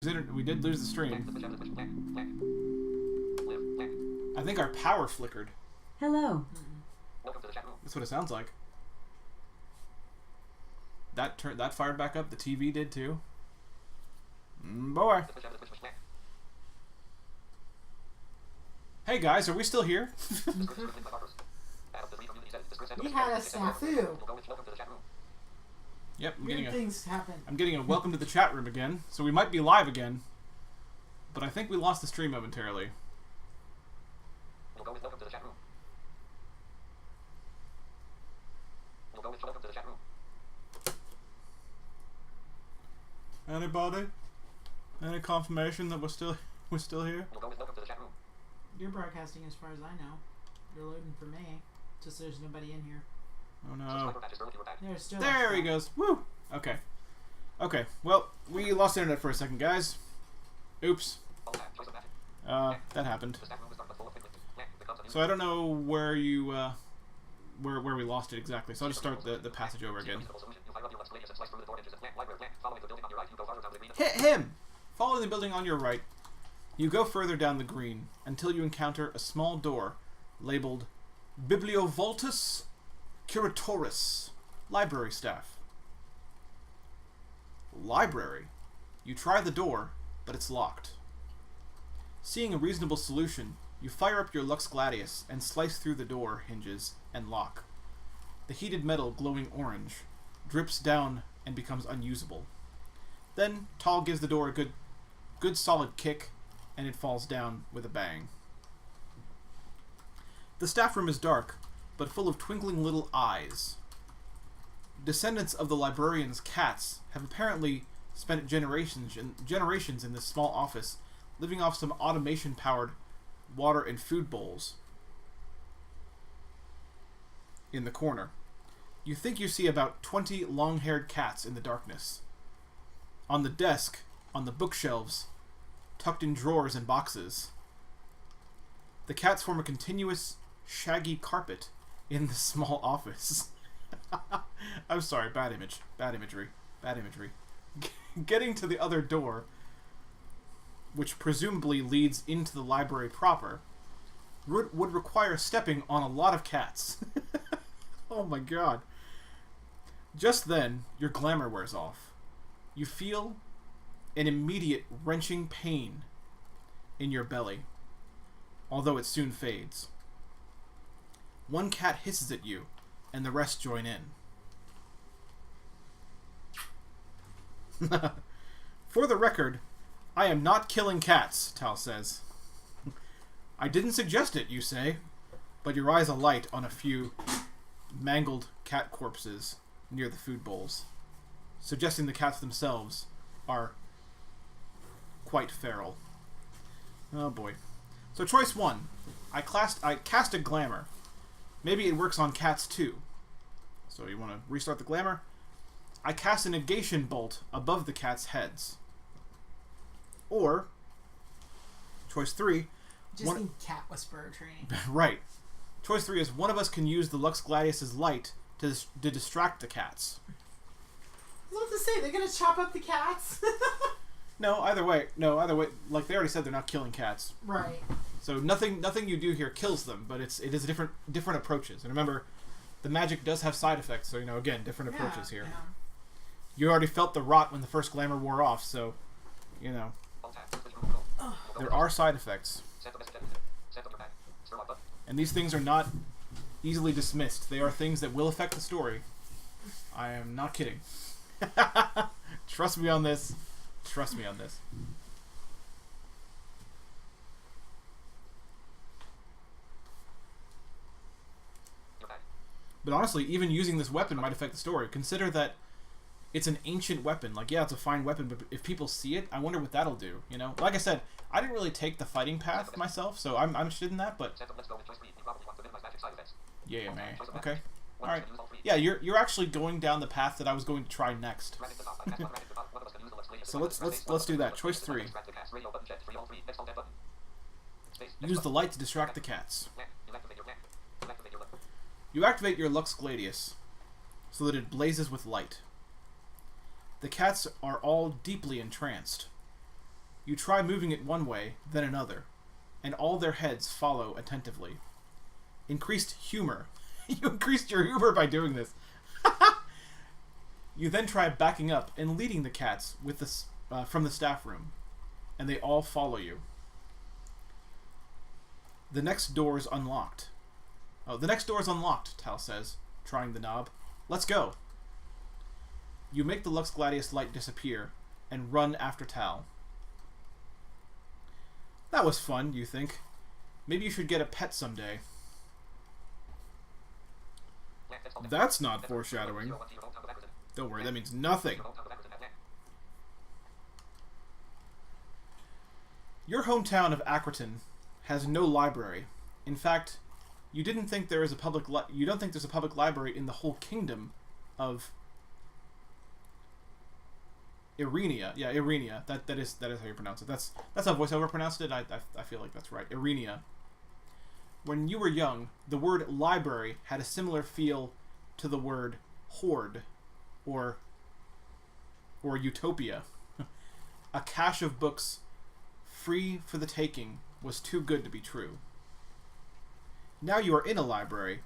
We did lose the stream. I think our power flickered. Hello. That's what it sounds like. That fired back up. The TV did too. Boy. Hey guys, are we still here? We had a snafu. Yep, Weird things happen. I'm getting a welcome to the chat room again, so we might be live again. But I think we lost the stream momentarily. Welcome to the chat room. Welcome to the chat room. Anybody? Any confirmation that we're still here? Welcome to the chat room. You're broadcasting as far as I know. You're loading for me. Just there's nobody in here. Oh no. There's still There he goes. Woo! Okay. Okay, well, we lost internet for a second, guys. Oops. That happened. So I don't know where you, where we lost it exactly, so I'll just start the passage over again. Hit him! Following the building on your right, you go further down the green until you encounter a small door labeled Bibliovoltus Curatoris, library staff. Library. You try the door, but it's locked. Seeing a reasonable solution, you fire up your Lux Gladius and slice through the door hinges and lock. The heated metal, glowing orange, drips down and becomes unusable. Then, Tal gives the door a good solid kick, and it falls down with a bang. The staff room is dark, but full of twinkling little eyes. Descendants of the librarian's cats have apparently spent generations in this small office, living off some automation-powered water and food bowls. In the corner, you think you see about 20 long-haired cats in the darkness. On the desk, on the bookshelves, tucked in drawers and boxes, the cats form a continuous, shaggy carpet in the small office. I'm sorry, bad imagery. Getting to the other door, which presumably leads into the library proper, would require stepping on a lot of cats. Oh my god. Just then, your glamour wears off. You feel an immediate wrenching pain in your belly, although it soon fades. One cat hisses at you, and the rest join in. For the record, I am not killing cats, Tal says. I didn't suggest it, you say, but your eyes alight on a few mangled cat corpses near the food bowls, suggesting the cats themselves are quite feral. Oh boy. So choice one, I cast a glamour. Maybe it works on cats too. So you want to restart the glamour? I cast a negation bolt above the cats' heads. Or, choice three... Just need cat whisperer training. Right. Choice three is one of us can use the Lux Gladius's light to distract the cats. I was about to say, they're going to chop up the cats? No, either way. Like they already said, they're not killing cats. Right. So nothing you do here kills them, but it is different approaches. And remember, the magic does have side effects, so again, different approaches here. Yeah. You already felt the rot when the first glamour wore off, so there are side effects. And these things are not easily dismissed. They are things that will affect the story. I am not kidding. Trust me on this. Trust me on this. But honestly, even using this weapon might affect the story. Consider that it's an ancient weapon. Like, yeah, it's a fine weapon, but if people see it, I wonder what that'll do, Like I said, I didn't really take the fighting path myself, so I'm interested in that, but... Yeah, man. Okay. Alright. Yeah, you're actually going down the path that I was going to try next. So let's do that. Choice 3. Use the light to distract the cats. You activate your Lux Gladius so that it blazes with light. The cats are all deeply entranced. You try moving it one way, then another, and all their heads follow attentively. Increased humor. You increased your humor by doing this. You then try backing up and leading the cats with from the staff room, and they all follow you. The next door's unlocked. Oh, the next door's unlocked, Tal says, trying the knob. Let's go. You make the Lux Gladius light disappear and run after Tal. That was fun, you think. Maybe you should get a pet someday. That's not foreshadowing. Don't worry, that means nothing. Your hometown of Ackerton has no library. In fact, you don't think there's a public library in the whole kingdom of Irenia. Yeah, Irenia. That is how you pronounce it. That's how voiceover pronounced it. I feel like that's right. Irenia. When you were young, the word library had a similar feel to the word hoard or utopia. A cache of books free for the taking was too good to be true. Now you are in a library,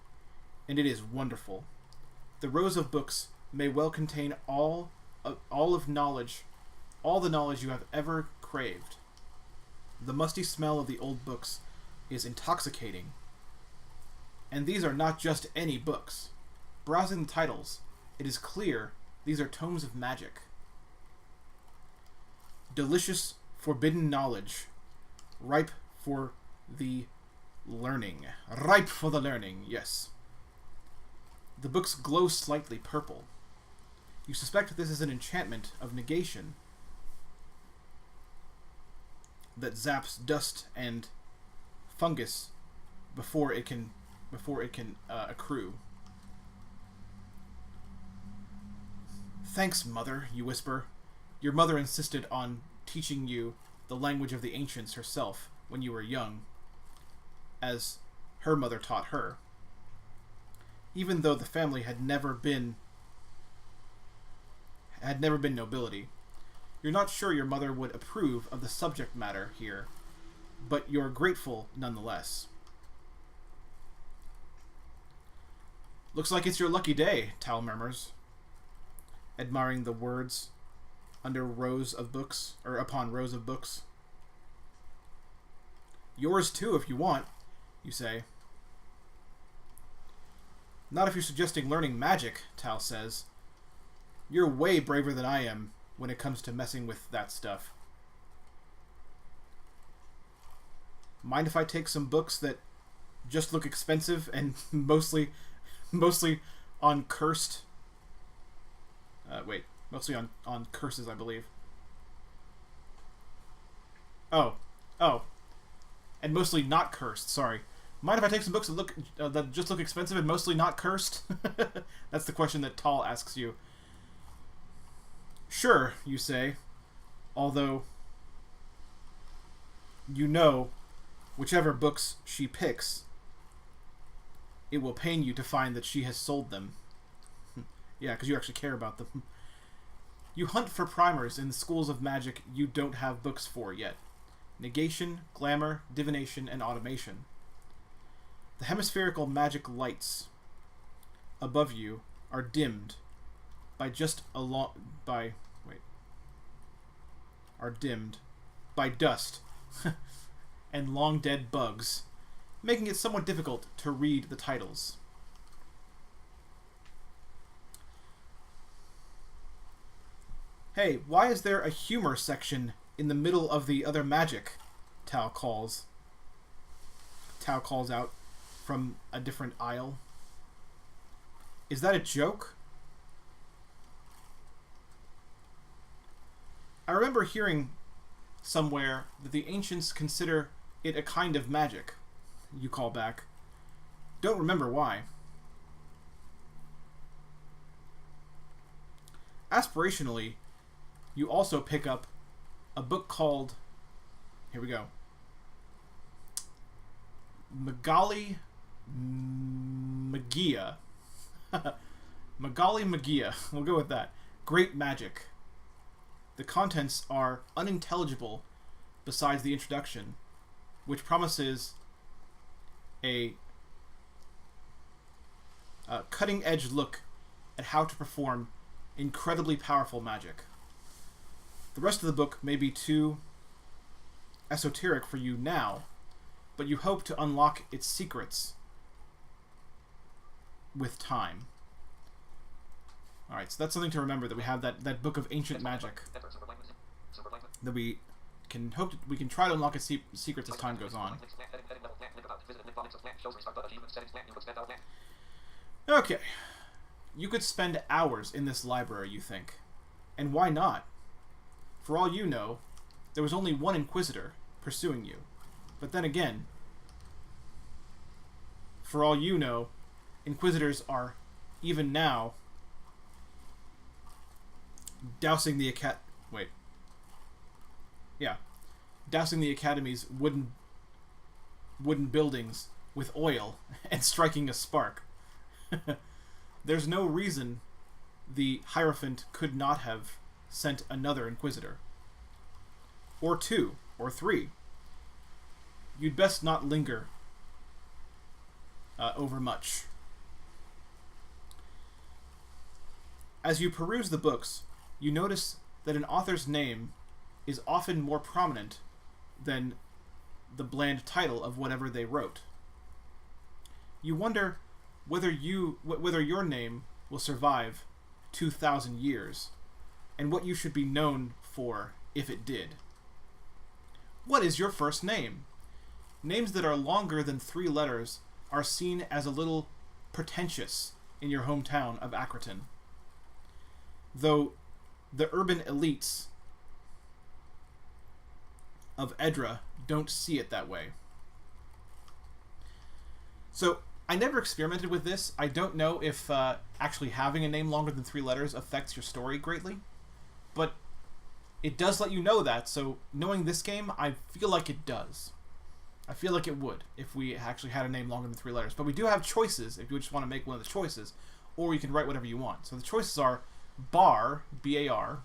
and it is wonderful. The rows of books may well contain all the knowledge you have ever craved. The musty smell of the old books is intoxicating. And these are not just any books. Browsing the titles, it is clear these are tomes of magic. Delicious, forbidden knowledge, ripe for the learning. Ripe for the learning, yes. The books glow slightly purple. You suspect this is an enchantment of negation that zaps dust and fungus before it can accrue. Thanks, Mother, you whisper. Your mother insisted on teaching you the language of the ancients herself when you were young, as her mother taught her. Even though the family had never been nobility. You're not sure your mother would approve of the subject matter here, but you're grateful nonetheless. Looks like it's your lucky day, Tal murmurs, admiring the words under rows of books, or upon rows of books. Yours too, if you want, you say. Not if you're suggesting learning magic, Tal says. You're way braver than I am when it comes to messing with that stuff. Mind if I take some books that just look expensive and mostly on cursed... mostly on curses, I believe. Oh. And mostly not cursed, sorry. Mind if I take some books that just look expensive and mostly not cursed? That's the question that Tal asks you. Sure, you say, although you know whichever books she picks, it will pain you to find that she has sold them. Yeah, because you actually care about them. You hunt for primers in the schools of magic you don't have books for yet. Negation, glamour, divination, and automation. The hemispherical magic lights above you are dimmed by dust and long dead bugs, making it somewhat difficult to read the titles. Hey, why is there a humor section in the middle of the other magic? Tal calls out from a different aisle. Is that a joke? I remember hearing somewhere that the ancients consider it a kind of magic. You call back. Don't remember why. Aspirationally, you also pick up a book called... Here we go. Magali Magia. Magali Magia. We'll go with that. Great Magic. The contents are unintelligible besides the introduction, which promises a cutting-edge look at how to perform incredibly powerful magic. The rest of the book may be too esoteric for you now, but you hope to unlock its secrets with time. Alright, so that's something to remember, that we have that book of ancient magic that we can try to unlock its secrets as time goes on. Okay. You could spend hours in this library, you think. And why not? For all you know, there was only one Inquisitor pursuing you. But then again, for all you know, Inquisitors are, even now, dousing the Academy's wooden buildings with oil and striking a spark. There's no reason the Hierophant could not have sent another Inquisitor. Or two, or three. You'd best not linger over much. As you peruse the books, you notice that an author's name is often more prominent than the bland title of whatever they wrote. You wonder whether your name will survive 2,000 years, and what you should be known for if it did. What is your first name? Names that are longer than 3 letters are seen as a little pretentious in your hometown of Acreton, though the urban elites of Edra don't see it that way. So, I never experimented with this. I don't know if actually having a name longer than 3 letters affects your story greatly, but it does let you know that, so knowing this game, I feel like it does. I feel like it would if we actually had a name longer than 3 letters. But we do have choices if you just want to make one of the choices, or you can write whatever you want. So the choices are Bar, B-A-R.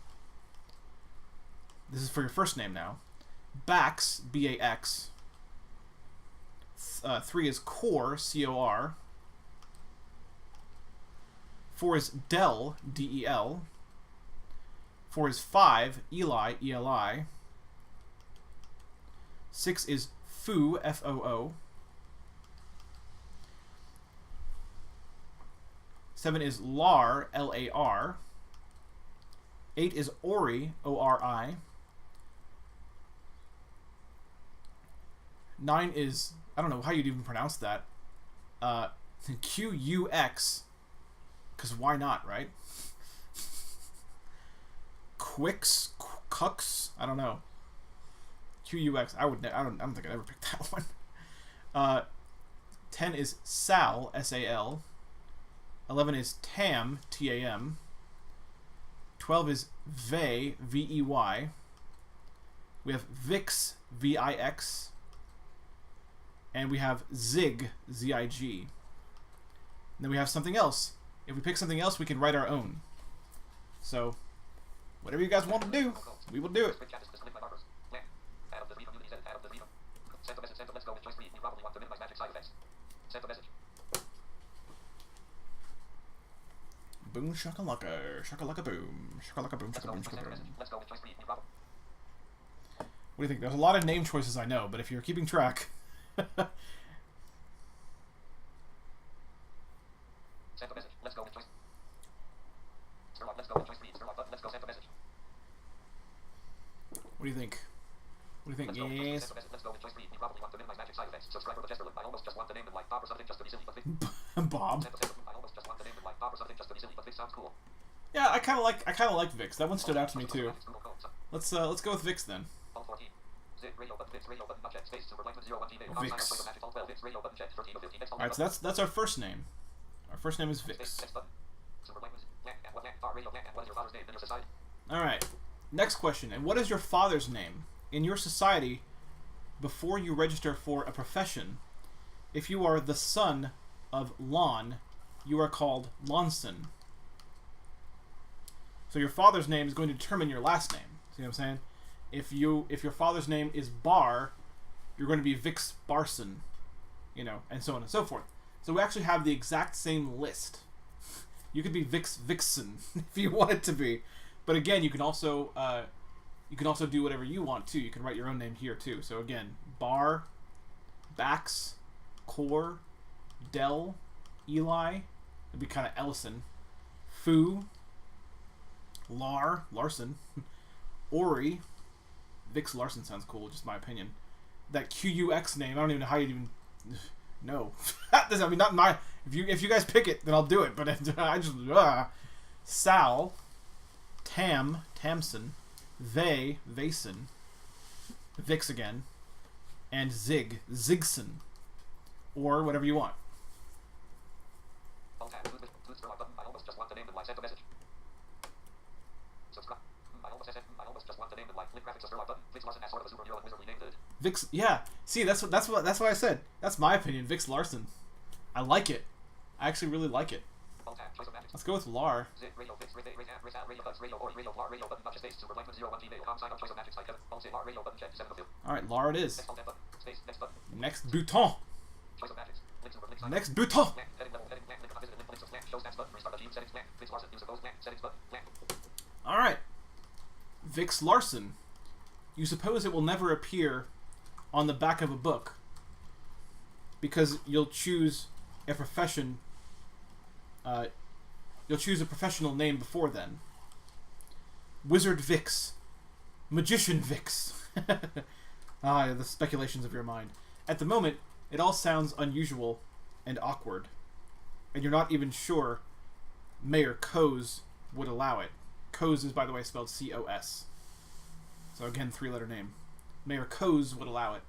This is for your first name now. Bax, B-A-X. 3 is Cor, C-O-R. 4 is Del, D-E-L. 4 is 5, Eli, E-L-I. 6 is Foo, F-O-O. 7 is Lar, L-A-R. 8 is Ori, O-R-I. 9 is, I don't know how you'd even pronounce that, Q-U-X, because why not, right? Quix, Cux, I don't know. Q-U-X, I don't think I'd ever pick that one. 10 is Sal, S-A-L. 11 is Tam, T-A-M. 12 is Vey, V-E-Y. We have Vix, V-I-X. And we have Zig, Z-I-G. And then we have something else. If we pick something else, we can write our own. So, whatever you guys want to do, we will do it. Boom shakalaka, shakalaka boom, shakalaka boom, shakalaka boom, shakalaka boom. What do you think? There's a lot of name choices I know, but if you're keeping track... What do you think? What do you think? Yes. Bob. Yeah, I kind of like Vix. That one stood out to me too. Let's go with Vix then. Vix. Alright, so that's our first name. Our first name is Vix. Alright, next question. And what is your father's name? In your society, before you register for a profession, if you are the son of Lon, you are called Lonson. So your father's name is going to determine your last name. See what I'm saying? If your father's name is Bar, you're going to be Vix Barson, you know, and so on and so forth. So we actually have the exact same list. You could be Vix Vixen if you want it to be, but again, you can also do whatever you want too. You can write your own name here too. So again, Bar, Bax, Core, Dell, Eli. It'd be kind of Ellison, Fu, Larson, Ori. Vix Larson sounds cool, just my opinion. That QUX name, I don't even know how you even know. I mean, not my. If you guys pick it, then I'll do it. But I just Sal, Tamson, Vason, Vix again, and Zigson, or whatever you want. I almost just want the name and send a message. Subscribe. I almost just want the name and link graphics of button. Vix Larson has sort of a superhero and wizardly named it. Vix, yeah. See, that's what I said. That's my opinion. Vix Larson. I like it. I actually really like it. Let's go with Lar. Alright, Lar it is. Next bouton. Next bouton. Alright. Vix Larson. You suppose it will never appear on the back of a book because you'll choose a profession. You'll choose a professional name before then. Wizard Vix. Magician Vix. The speculations of your mind. At the moment, it all sounds unusual and awkward. And you're not even sure Mayor Coase would allow it. Coase is, by the way, spelled C-O-S. So again, 3-letter name. Mayor Coase would allow it.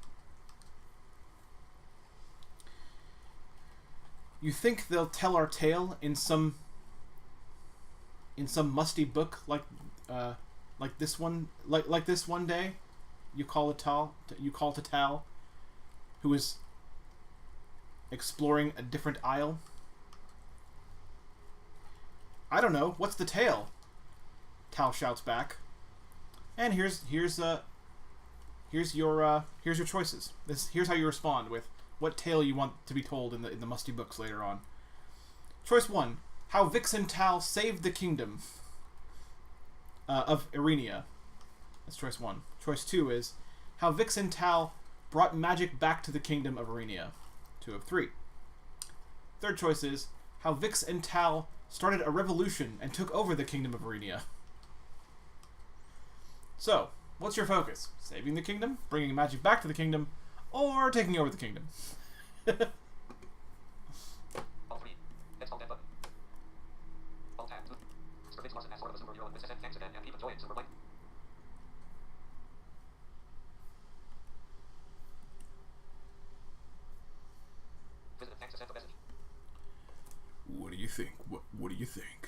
You think they'll tell our tale in some musty book like this one, like this one day? You call to Tal, who is exploring a different isle. I don't know. What's the tale? Tal shouts back. And here's your choices. Here's how you respond with what tale you want to be told in the musty books later on. Choice 1: How Vix and Tal saved the kingdom of Irenia. That's choice 1. Choice 2 is how Vix and Tal brought magic back to the kingdom of Irenia. 2 of 3. Third choice is how Vix and Tal started a revolution and took over the kingdom of Irenia. So, what's your focus? Saving the kingdom, bringing magic back to the kingdom, or taking over the kingdom? What do you think? What do you think?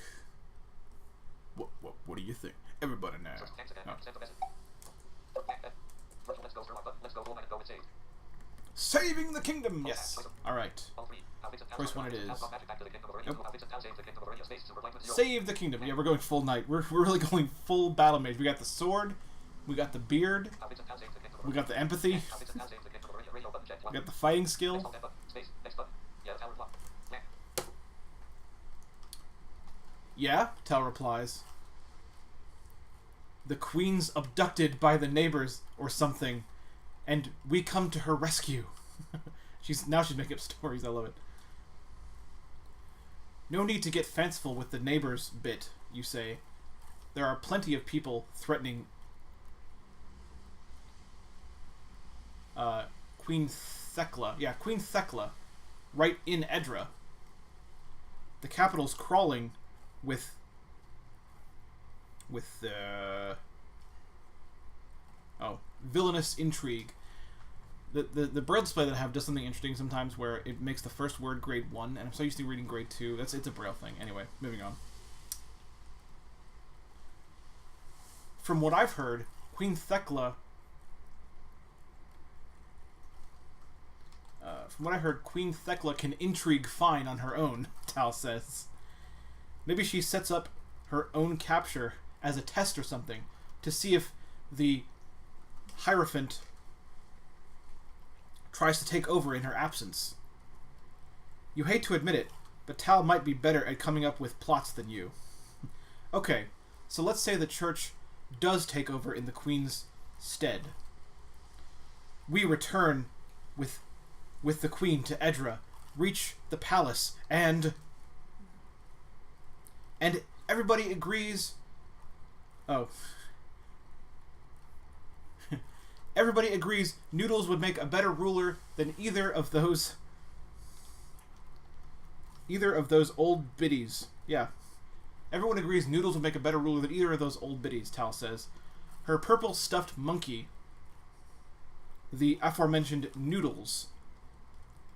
What do you think? Everybody now. Saving the kingdom! Yes! Alright. Choice 1 it is. Nope. Save the kingdom. Yeah, we're going full knight. We're really going full battle mage. We got the sword. We got the beard. We got the empathy. We got the fighting skill. Yeah, Tal replies. The queen's abducted by the neighbors or something, and we come to her rescue. She's making up stories. I love it. No need to get fanciful with the neighbors bit, you say. There are plenty of people threatening Queen Thecla. Yeah, Queen Thecla, right in Edra. The capital's crawling with villainous intrigue. The Braille display that I have does something interesting sometimes where it makes the first word grade 1, and I'm so used to reading grade 2. It's a Braille thing. Anyway, moving on. From what I've heard, Queen Thecla can intrigue fine on her own, Tal says. Maybe she sets up her own capture as a test or something to see if the Hierophant tries to take over in her absence. You hate to admit it, but Tal might be better at coming up with plots than you. Okay, so let's say the church does take over in the Queen's stead. We return with the Queen to Edra, reach the palace, and everybody agrees... Oh. Everybody agrees Noodles would make a better ruler than either of those old biddies. Yeah. Everyone agrees Noodles would make a better ruler than either of those old biddies, Tal says. Her purple stuffed monkey, the aforementioned Noodles,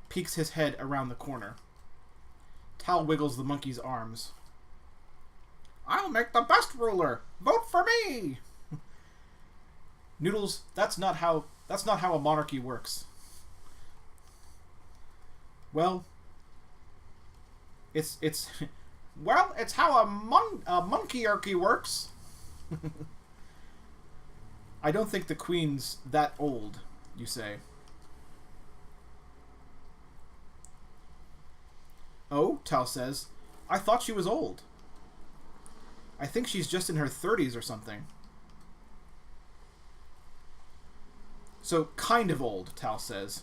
peeks his head around the corner. Tal wiggles the monkey's arms. I'll make the best ruler! Vote for me! Noodles, that's not how a monarchy works. Well, it's how a monkeyarchy works. I don't think the Queen's that old, you say. Oh, Tal says, I thought she was old. I think she's just in her 30s or something. So, kind of old, Tal says.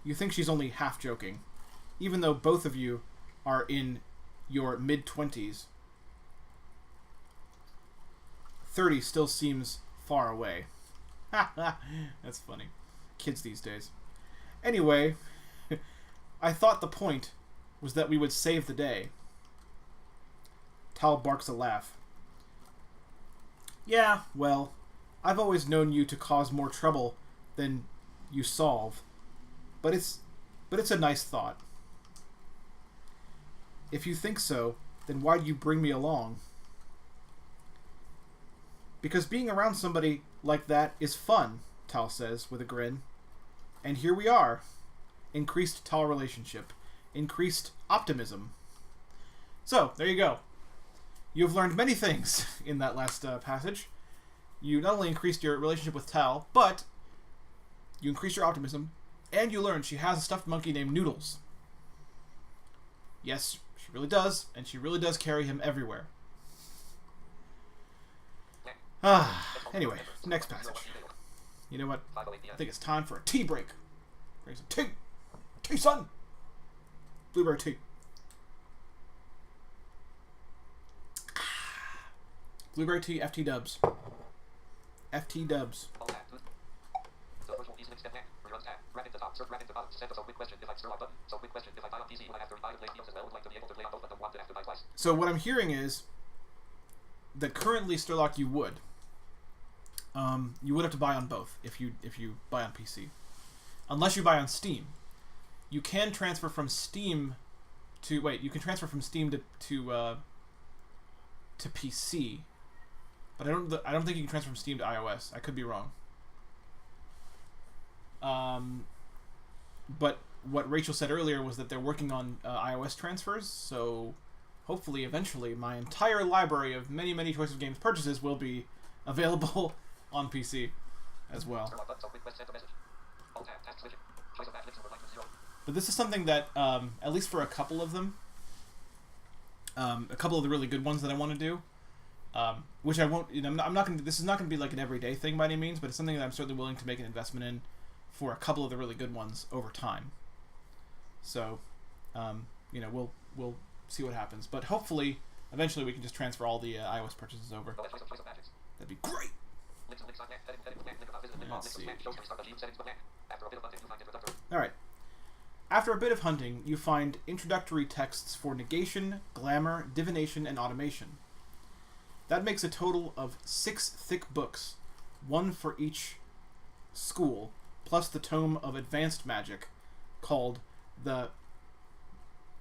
You think she's only half joking, even though both of you are in your mid-20s. 30 still seems far away. That's funny. Kids these days. Anyway, I thought the point was that we would save the day. Tal barks a laugh. Yeah, well, I've always known you to cause more trouble than you solve, but it's a nice thought. If you think so, then why'd you bring me along? Because being around somebody like that is fun, Tal says with a grin. And here we are. Increased Tal relationship. Increased optimism. So, there you go. You have learned many things in that last passage. You not only increased your relationship with Tal, but you increased your optimism, and you learned she has a stuffed monkey named Noodles. Yes, she really does, and she really does carry him everywhere. Anyway, next passage. You know what? I think it's time for a tea break. Bring some tea. Tea, son! Blueberry tea. Blueberry tea, FT dubs. FT dubs. So what I'm hearing is that currently Sturlock you would have to buy on both if you buy on PC, unless you buy on Steam. You can transfer from Steam to PC, but I don't think you can transfer from Steam to iOS. I could be wrong. But what Rachel said earlier was that they're working on iOS transfers, so hopefully eventually my entire library of many, many Choice of Games purchases will be available on PC as well. But this is something that, at least for a couple of them, a couple of the really good ones that I want to do, which I won't, I'm not going to, this is not going to be like an everyday thing by any means, but it's something that I'm certainly willing to make an investment in for a couple of the really good ones over time. So, we'll see what happens. But hopefully, eventually we can just transfer all the iOS purchases over. That'd be great! Let's see. Alright. After a bit of hunting, you find introductory texts for negation, glamour, divination, and automation. That makes a total of 6 thick books, one for each school, plus the tome of advanced magic, called the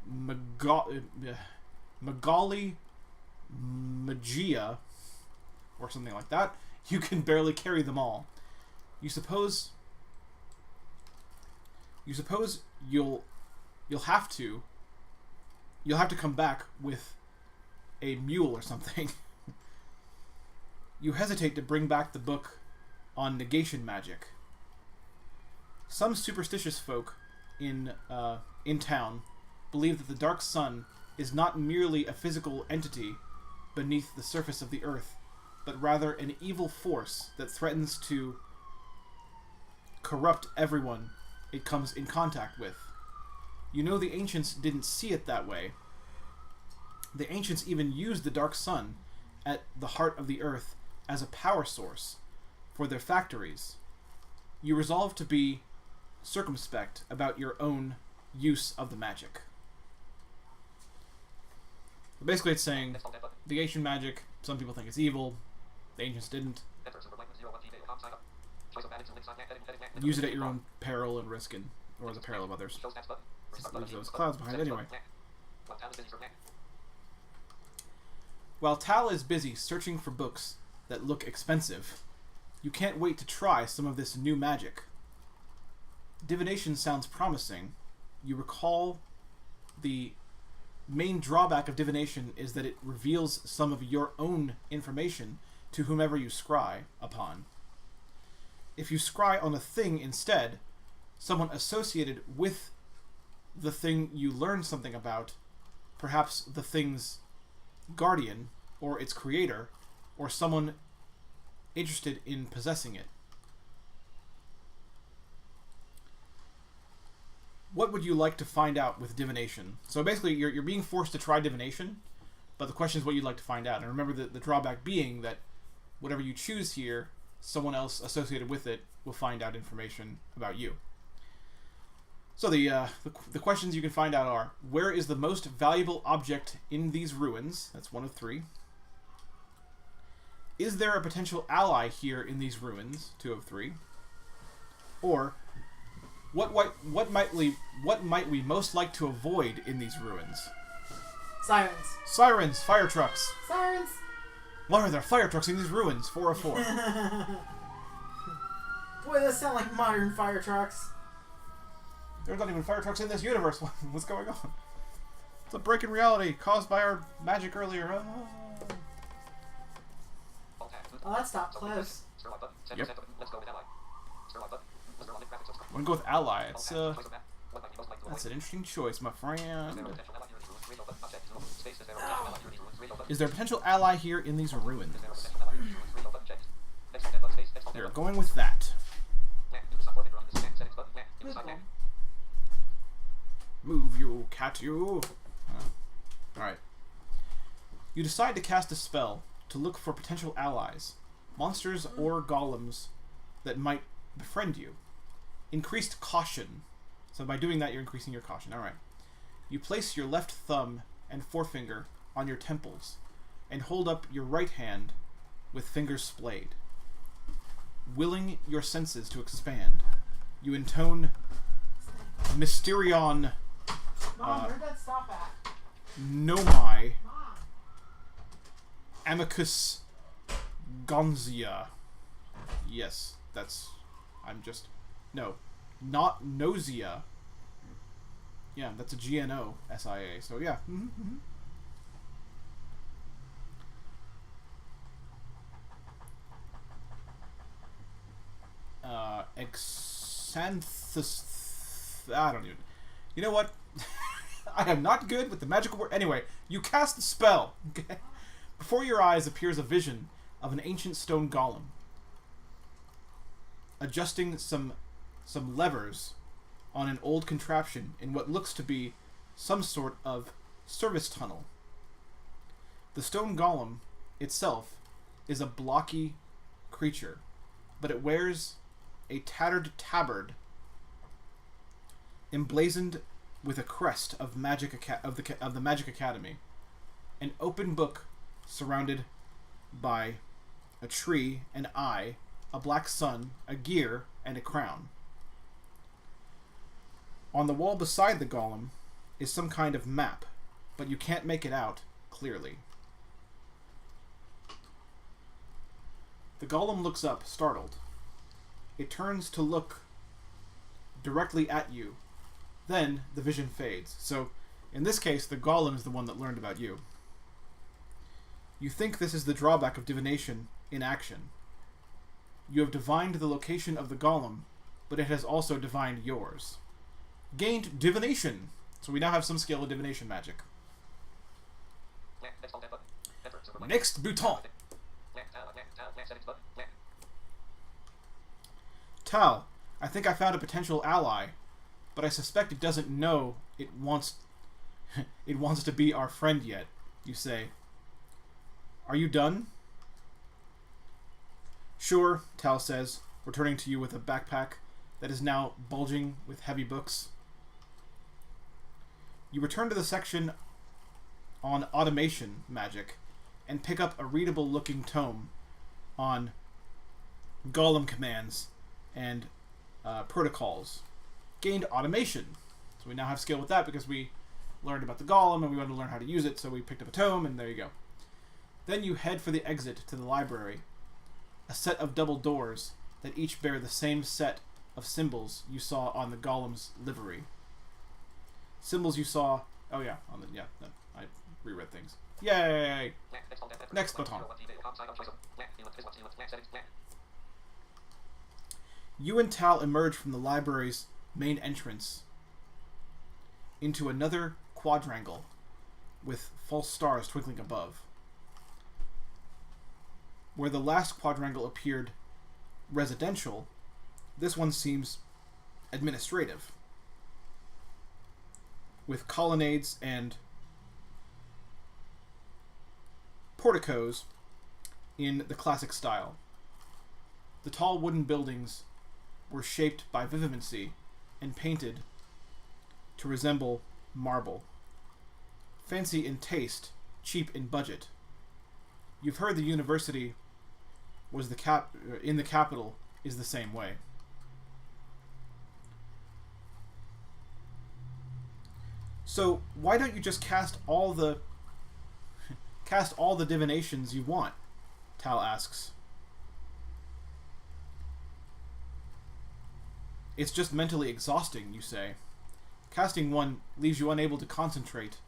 Magali Magia, or something like that. You can barely carry them all. You suppose you'll have to come back with a mule or something. You hesitate to bring back the book on negation magic. Some superstitious folk in town believe that the Dark Sun is not merely a physical entity beneath the surface of the earth, but rather an evil force that threatens to corrupt everyone it comes in contact with. You know, the ancients didn't see it that way. The ancients even used the Dark Sun at the heart of the earth as a power source for their factories. You resolve to be circumspect about your own use of the magic. Basically, it's saying the ancient magic, some people think it's evil, the ancients didn't. Use it at your own peril and risk, or the peril of others. Leaves those clouds behind anyway. While Tal is busy searching for books that look expensive, you can't wait to try some of this new magic. Divination sounds promising. You recall the main drawback of divination is that it reveals some of your own information to whomever you scry upon. If you scry on a thing instead, someone associated with the thing you learn something about, perhaps the thing's guardian, or its creator, or someone interested in possessing it. What would you like to find out with divination? So basically, you're being forced to try divination, but the question is what you'd like to find out. And remember the drawback being that whatever you choose here, someone else associated with it will find out information about you. So the questions you can find out are: where is the most valuable object in these ruins? That's one of 3. Is there a potential ally here in these ruins? 2 of 3. Or what might we most like to avoid in these ruins? Sirens. Sirens, fire trucks. Sirens. Why are there fire trucks in these ruins? 4 of 4. Boy, those sound like modern fire trucks. There's not even fire trucks in this universe. What's going on? It's a break in reality caused by our magic earlier. Oh, that stopped close. Yep. I'm gonna go with ally. It's that's an interesting choice, my friend. Is there a potential ally here in these ruins? They're going with that. Move, you cat, you. Alright. You decide to cast a spell to look for potential allies, monsters or golems that might befriend you. Increased caution. So by doing that, you're increasing your caution. Alright. You place your left thumb and forefinger on your temples and hold up your right hand with fingers splayed. Willing your senses to expand, you intone Mysterion Mom, where'd that stop at? Nomai Mom. Amicus Gonzia. Yes, that's... No, not Nausea. Yeah, that's a GNOSIA. So yeah. Exanthus... I don't even... You know what? I am not good with the magical word. Anyway, you cast the spell. Okay? Before your eyes appears a vision of an ancient stone golem adjusting some levers on an old contraption in what looks to be some sort of service tunnel. The stone golem itself is a blocky creature, but it wears a tattered tabard emblazoned with a crest of of the Magic Academy, an open book surrounded by a tree, an eye, a black sun, a gear, and a crown. On the wall beside the golem is some kind of map, but you can't make it out clearly. The golem looks up, startled. It turns to look directly at you. Then the vision fades. So, in this case, the golem is the one that learned about you. You think this is the drawback of divination in action. You have divined the location of the golem, but it has also divined yours. Gained divination. So we now have some skill of divination magic. Next alt tab button. Enter. Super button. Next bouton. Settings button. Tal, I think I found a potential ally, but I suspect it doesn't know it wants it wants to be our friend yet, you say. Are you done? Sure, Tal says, returning to you with a backpack that is now bulging with heavy books. You return to the section on automation magic and pick up a readable-looking tome on golem commands and protocols. Gained automation. So we now have skill with that because we learned about the golem and we wanted to learn how to use it, so we picked up a tome, and there you go. Then you head for the exit to the library. A set of double doors that each bear the same set of symbols you saw on the golem's livery. Symbols you saw... Oh yeah, I reread things. Yay! Next button. You and Tal emerge from the library's main entrance into another quadrangle with false stars twinkling above. Where the last quadrangle appeared residential, this one seems administrative, with colonnades and porticos in the classic style. The tall wooden buildings were shaped by vivimancy and painted to resemble marble. Fancy in taste, cheap in budget. You've heard the university was in the capital is the same way. So why don't you just cast all the divinations you want? Tal asks. It's just mentally exhausting, you say. Casting one leaves you unable to concentrate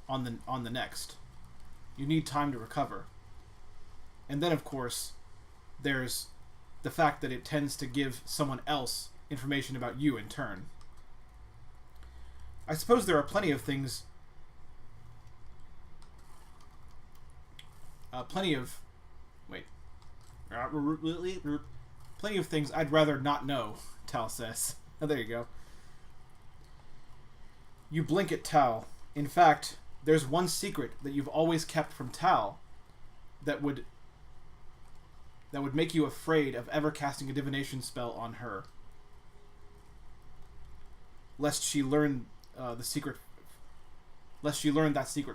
on the next. You need time to recover. And then, of course, there's the fact that it tends to give someone else information about you in turn. I suppose there are plenty of things... plenty of things I'd rather not know, Tal says. Oh, there you go. You blink at Tal. In fact, there's one secret that you've always kept from Tal that would make you afraid of ever casting a divination spell on her, lest she learn that secret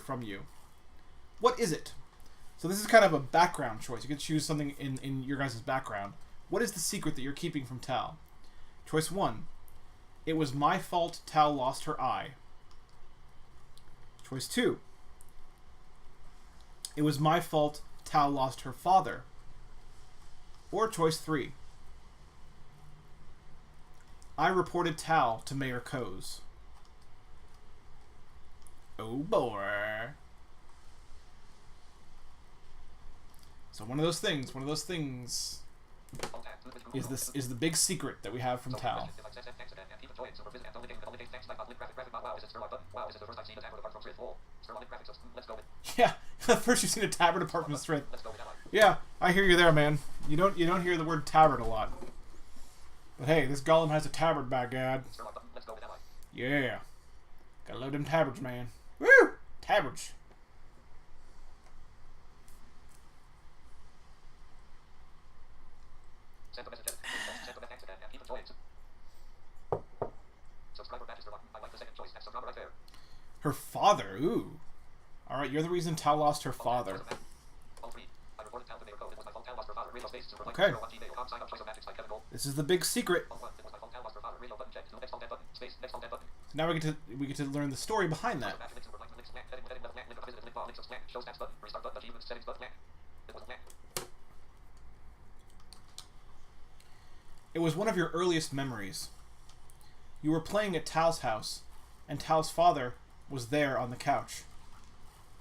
from you. What is it? So this is kind of a background choice. You can choose something in your guys' background. What is the secret that you're keeping from Tal? Choice 1. It was my fault Tal lost her eye. Choice 2. It was my fault Tal lost her father. Or choice 3. I reported Tal to Mayor Coase. Oh boy. So one of those things is the big secret that we have from Tal. Yeah, first you've seen a tabard apart from the thread. Yeah, I hear you there, man. You don't hear the word tabard a lot. But hey, this golem has a tabard, by God. Yeah. Gotta love them tabards, man. Woo! Tabards. Her father, ooh. Alright, you're the reason Tal lost her father. Okay. This is the big secret. Now we get to learn the story behind that. It was one of your earliest memories. You were playing at Tal's house, and Tal's father was there on the couch.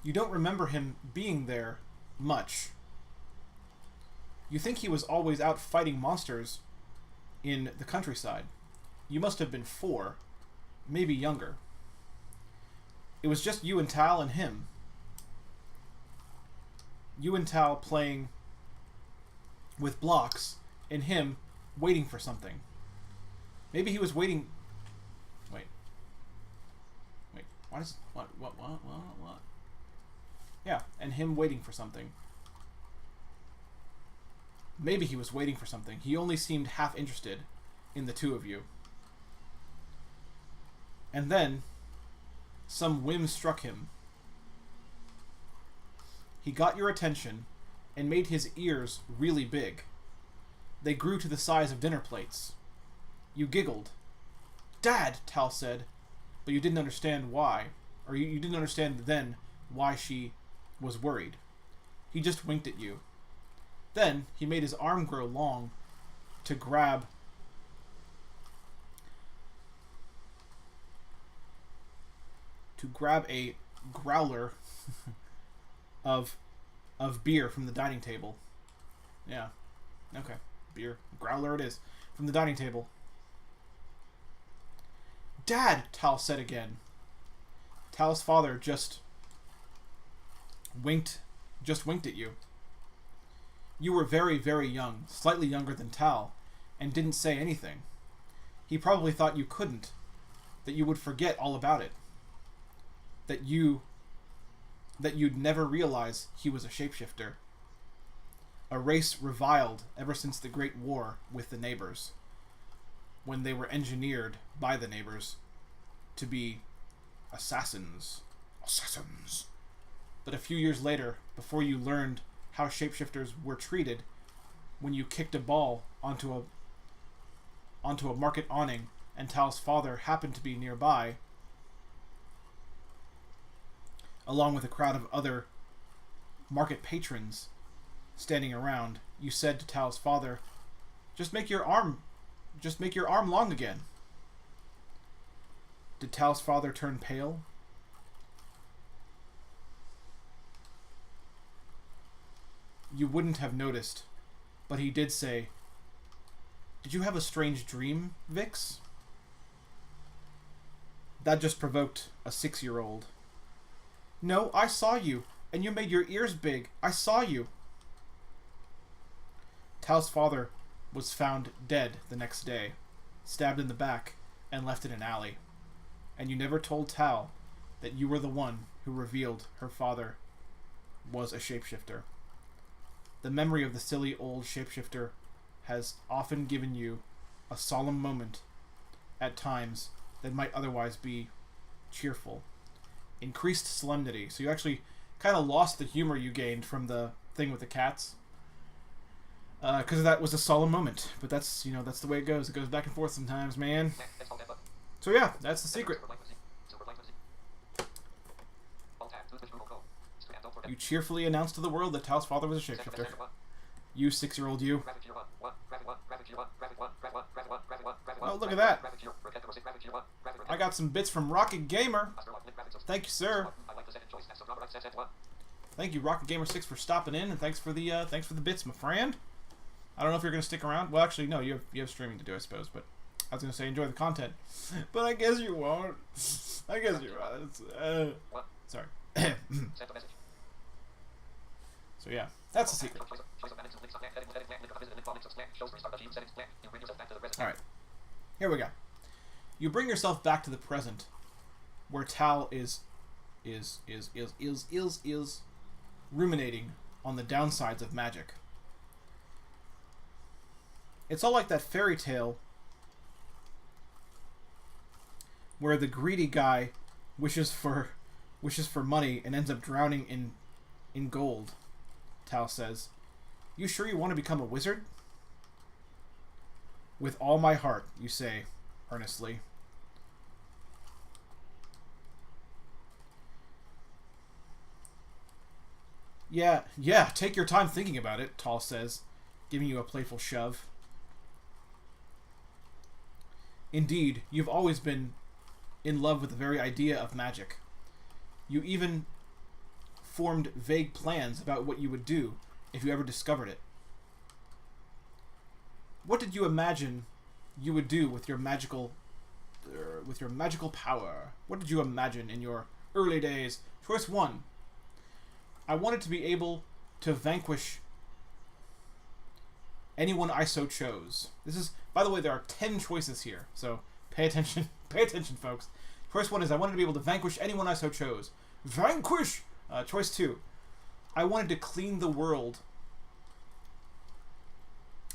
You don't remember him being there much. You think he was always out fighting monsters in the countryside. You must have been 4, maybe younger. It was just you and Tal and him. You and Tal playing with blocks, and him waiting for something. Maybe he was waiting... Wait. Why does... What? Yeah, and him waiting for something. Maybe he was waiting for something. He only seemed half interested in the two of you. And then, some whim struck him. He got your attention and made his ears really big. They grew to the size of dinner plates. You giggled. "Dad," Tal said, but you didn't understand why. Or you didn't understand then why she was worried. He just winked at you. Then he made his arm grow long to grab a growler of beer from the dining table. Yeah. Okay. Beer. Growler it is. From the dining table. "Dad," Tal said again. Tal's father just winked at you. You were very, very young, slightly younger than Tal, and didn't say anything. He probably thought you couldn't, that you would forget all about it, that you'd never realize he was a shapeshifter. A race reviled ever since the Great War with the neighbors, when they were engineered by the neighbors to be assassins. But a few years later, before you learned how shapeshifters were treated, when you kicked a ball onto a market awning and Tal's father happened to be nearby, along with a crowd of other market patrons standing around, you said to Tal's father, just make your arm long again." Did Tal's father turn pale? You wouldn't have noticed, but he did say, "Did you have a strange dream, Vix?" That just provoked a 6-year-old. "No, I saw you, and you made your ears big. I saw you." Tal's father was found dead the next day, stabbed in the back, and left in an alley. And you never told Tal that you were the one who revealed her father was a shapeshifter. The memory of the silly old shapeshifter has often given you a solemn moment at times that might otherwise be cheerful. Increased solemnity. So you actually kind of lost the humor you gained from the thing with the cats. Because that was a solemn moment. But that's the way it goes. It goes back and forth sometimes, man. So yeah, that's the secret. You cheerfully announced to the world that Tal's father was a shapeshifter. You 6-year-old you. Oh, look at that. I got some bits from Rocket Gamer. Thank you, sir. Thank you, Rocket Gamer 6, for stopping in, and thanks for the bits, my friend. I don't know if you're gonna stick around. Well, actually, no. You have streaming to do, I suppose. But I was gonna say enjoy the content, but I guess you won't. I guess you won't. Sorry. So yeah, that's the secret. Alright. Here we go. You bring yourself back to the present, where Tal is ruminating on the downsides of magic. It's all like that fairy tale where the greedy guy wishes for money and ends up drowning in gold. Tal says, "You sure you want to become a wizard?" "With all my heart," you say, earnestly. Yeah, take your time thinking about it, Tal says, giving you a playful shove. Indeed, you've always been in love with the very idea of magic. You even formed vague plans about what you would do if you ever discovered it. What did you imagine you would do with your magical power? What did you imagine in your early days? Choice 1. I wanted to be able to vanquish anyone I so chose. This is, by the way, there are 10 choices here, so pay attention. Pay attention, folks. Choice 1 is I wanted to be able to vanquish anyone I so chose. Vanquish! Choice 2. I wanted to clean the world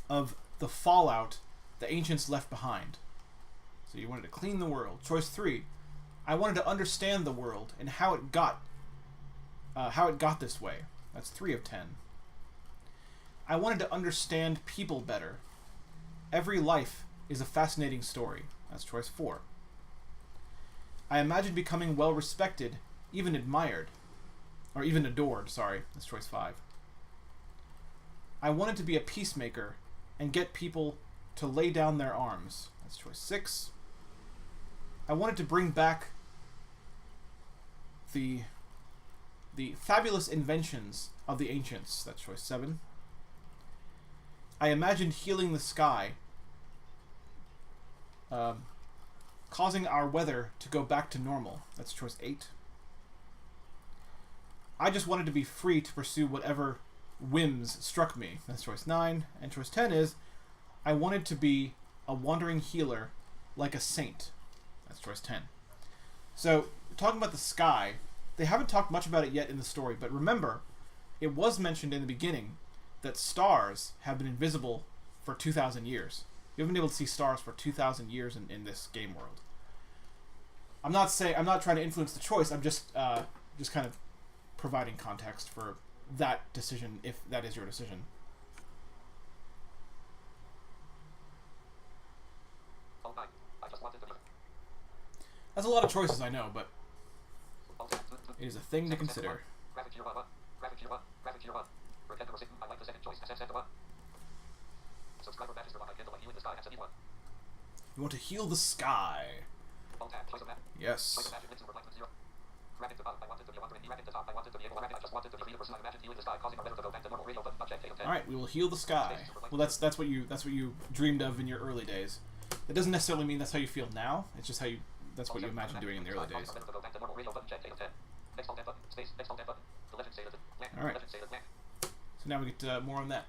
of the fallout the ancients left behind. So you wanted to clean the world. Choice 3. I wanted to understand the world and how it got this way. That's 3 of 10. I wanted to understand people better. Every life is a fascinating story. That's choice 4. I imagined becoming well respected, even admired. Or even adored, sorry. That's choice 5. I wanted to be a peacemaker and get people to lay down their arms. That's choice 6. I wanted to bring back the fabulous inventions of the ancients. That's choice 7. I imagined healing the sky, causing our weather to go back to normal. That's choice 8. I just wanted to be free to pursue whatever whims struck me. That's choice 9. And choice 10 is, I wanted to be a wandering healer like a saint. That's choice 10. So, talking about the sky, they haven't talked much about it yet in the story, but remember, it was mentioned in the beginning that stars have been invisible for 2,000 years. You haven't been able to see stars for 2,000 years in this game world. I'm not trying to influence the choice. I'm just kind of providing context for that decision, if that is your decision. That's a lot of choices, I know, but it is a thing to consider. You want to heal the sky. Yes. Alright, we will heal the sky. Well, that's what you dreamed of in your early days. It doesn't necessarily mean that's how you feel now. It's just that's what you imagined doing in the early days. Alright. So now we get more on that.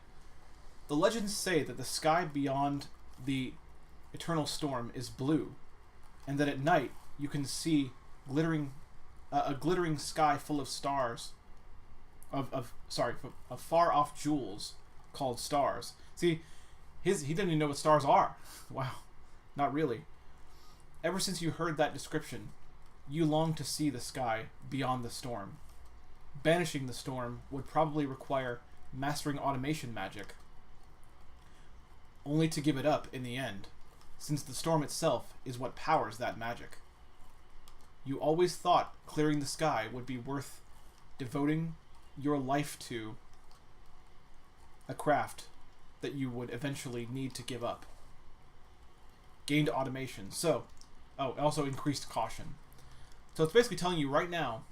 The legends say that the sky beyond the eternal storm is blue, and that at night you can see a glittering sky full of stars, of far off jewels called stars. See, he didn't even know what stars are. Wow, not really. Ever since you heard that description, you long to see the sky beyond the storm. Banishing the storm would probably require mastering automation magic, only to give it up in the end, since the storm itself is what powers that magic. You always thought clearing the sky would be worth devoting your life to a craft that you would eventually need to give up. Gained automation. So, also increased caution. So it's basically telling you right now,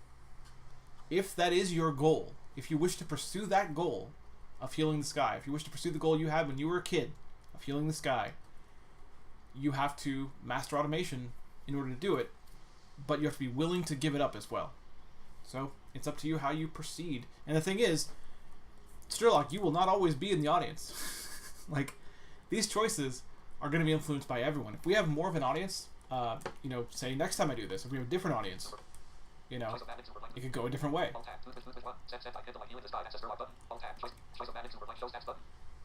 if that is your goal, if you wish to pursue that goal of healing the sky, if you wish to pursue the goal you had when you were a kid of healing the sky, you have to master automation in order to do it, but you have to be willing to give it up as well. So it's up to you how you proceed. And the thing is, Sturlock, you will not always be in the audience. Like, these choices are going to be influenced by everyone. If we have more of an audience, say next time I do this, if we have a different audience, it could go a different way.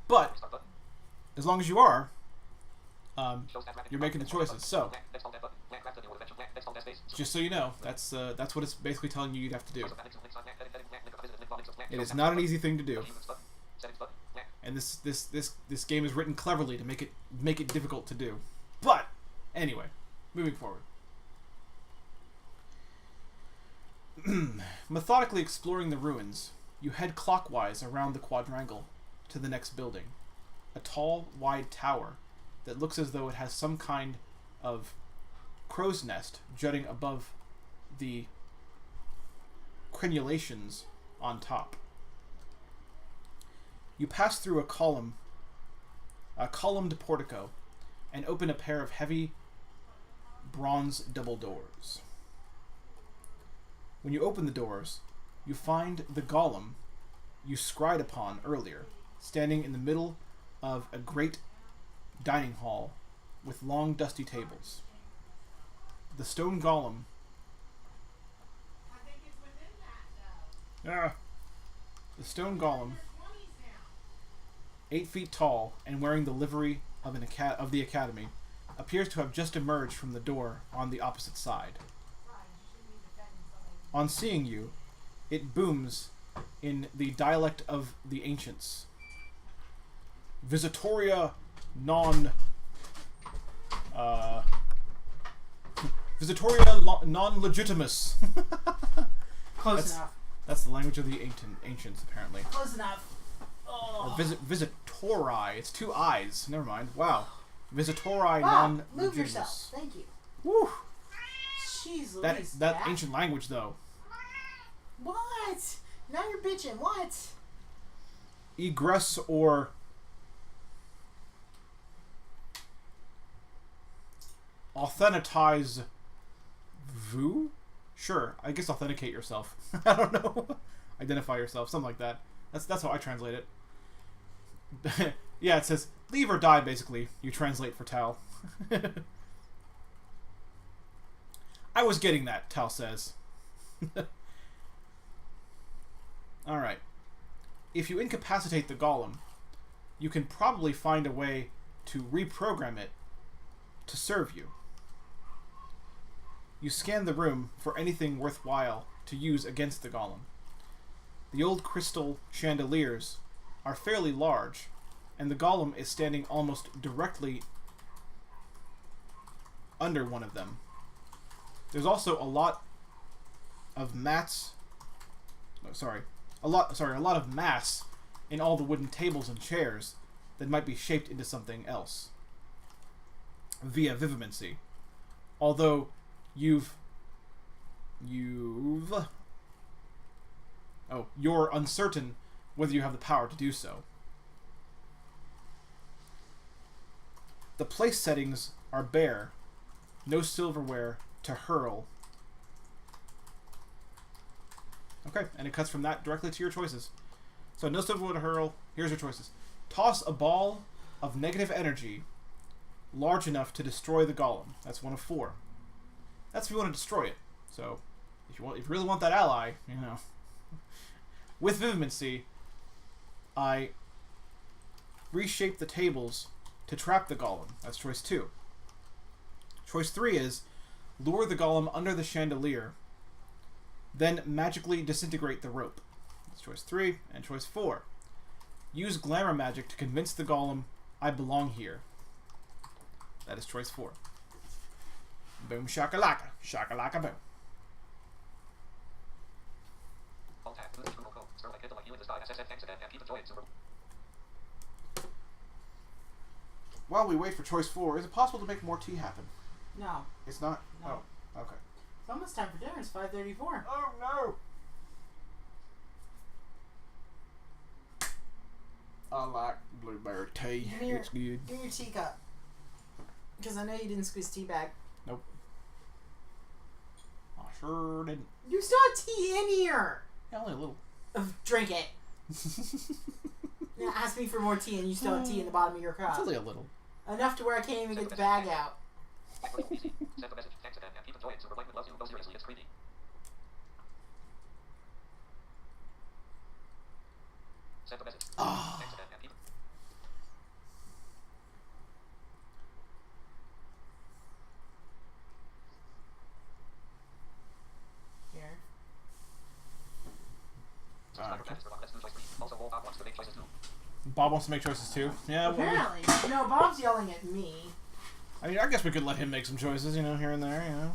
But as long as you are, you're making the choices. So, just so you know, that's what it's basically telling you you'd have to do. It is not an easy thing to do, and this game is written cleverly to make it difficult to do. But anyway, moving forward. Methodically exploring the ruins, you head clockwise around the quadrangle to the next building, a tall, wide tower that looks as though it has some kind of crow's nest jutting above the crenulations on top. You pass through a column a columned portico and open a pair of heavy bronze double doors. When you open the doors, you find the golem you scried upon earlier, standing in the middle of a great dining hall with long dusty tables. The stone golem the stone golem, 8 feet tall and wearing the livery of the academy, appears to have just emerged from the door on the opposite side. On seeing you, it booms in the dialect of the ancients. Visitoria non-legitimus. Close enough. That's the language of the ancients, apparently. Close enough. Oh. Or visitori. It's 2 eyes. Never mind. Wow. Visitori Wow, non-legitimus. move yourself. Thank you. Woo! Jeez That Louise. ancient language, though. What? Now you're bitching. What? Egress or authentize vu? Sure, I guess authenticate yourself. I don't know. Identify yourself, something like that. That's how I translate it. Yeah, it says leave or die, basically. You translate for Tal. I was getting that, Tal says. Alright. If you incapacitate the golem, you can probably find a way to reprogram it to serve you. You scan the room for anything worthwhile to use against the golem. The old crystal chandeliers are fairly large, and the golem is standing almost directly under one of them. There's also a lot of a lot of mass in all the wooden tables and chairs that might be shaped into something else via vivimancy. Although you're uncertain whether you have the power to do so. The place settings are bare, no silverware to hurl. Okay, and it cuts from that directly to your choices. So no silverware to hurl, here's your choices. Toss a ball of negative energy large enough to destroy the golem. That's 1 of 4. That's if you want to destroy it. So if you really want that ally, you know. With vivimancy, I reshape the tables to trap the golem. That's choice 2. Choice 3 is lure the golem under the chandelier, then magically disintegrate the rope. That's choice 3. And choice 4. Use glamour magic to convince the golem I belong here. That is choice 4. Boom shakalaka. Shakalaka boom. While we wait for choice 4, is it possible to make more tea happen? No. It's not? No. Oh, okay. It's almost time for dinner. It's 5:34. Oh no! I like blueberry tea. It's good. Give me your teacup. Because I know you didn't squeeze tea bag. Nope. I sure didn't. You still have tea in here. Yeah, only a little. Drink it. Now ask me for more tea and you still have tea in the bottom of your cup. It's only a little. Enough to where I can't even get the bag out. Send the message. Thanks again and keep enjoying. Super Blankman loves you. No, seriously, it's creepy. Send the message. Oh. Thanks again and keep. Here. Let's do choice 3. Also, Bob wants to make choices too. Bob wants to make choices too. Yeah, well, Apparently. No, Bob's yelling at me. I mean, I guess we could let him make some choices, you know, here and there, you know.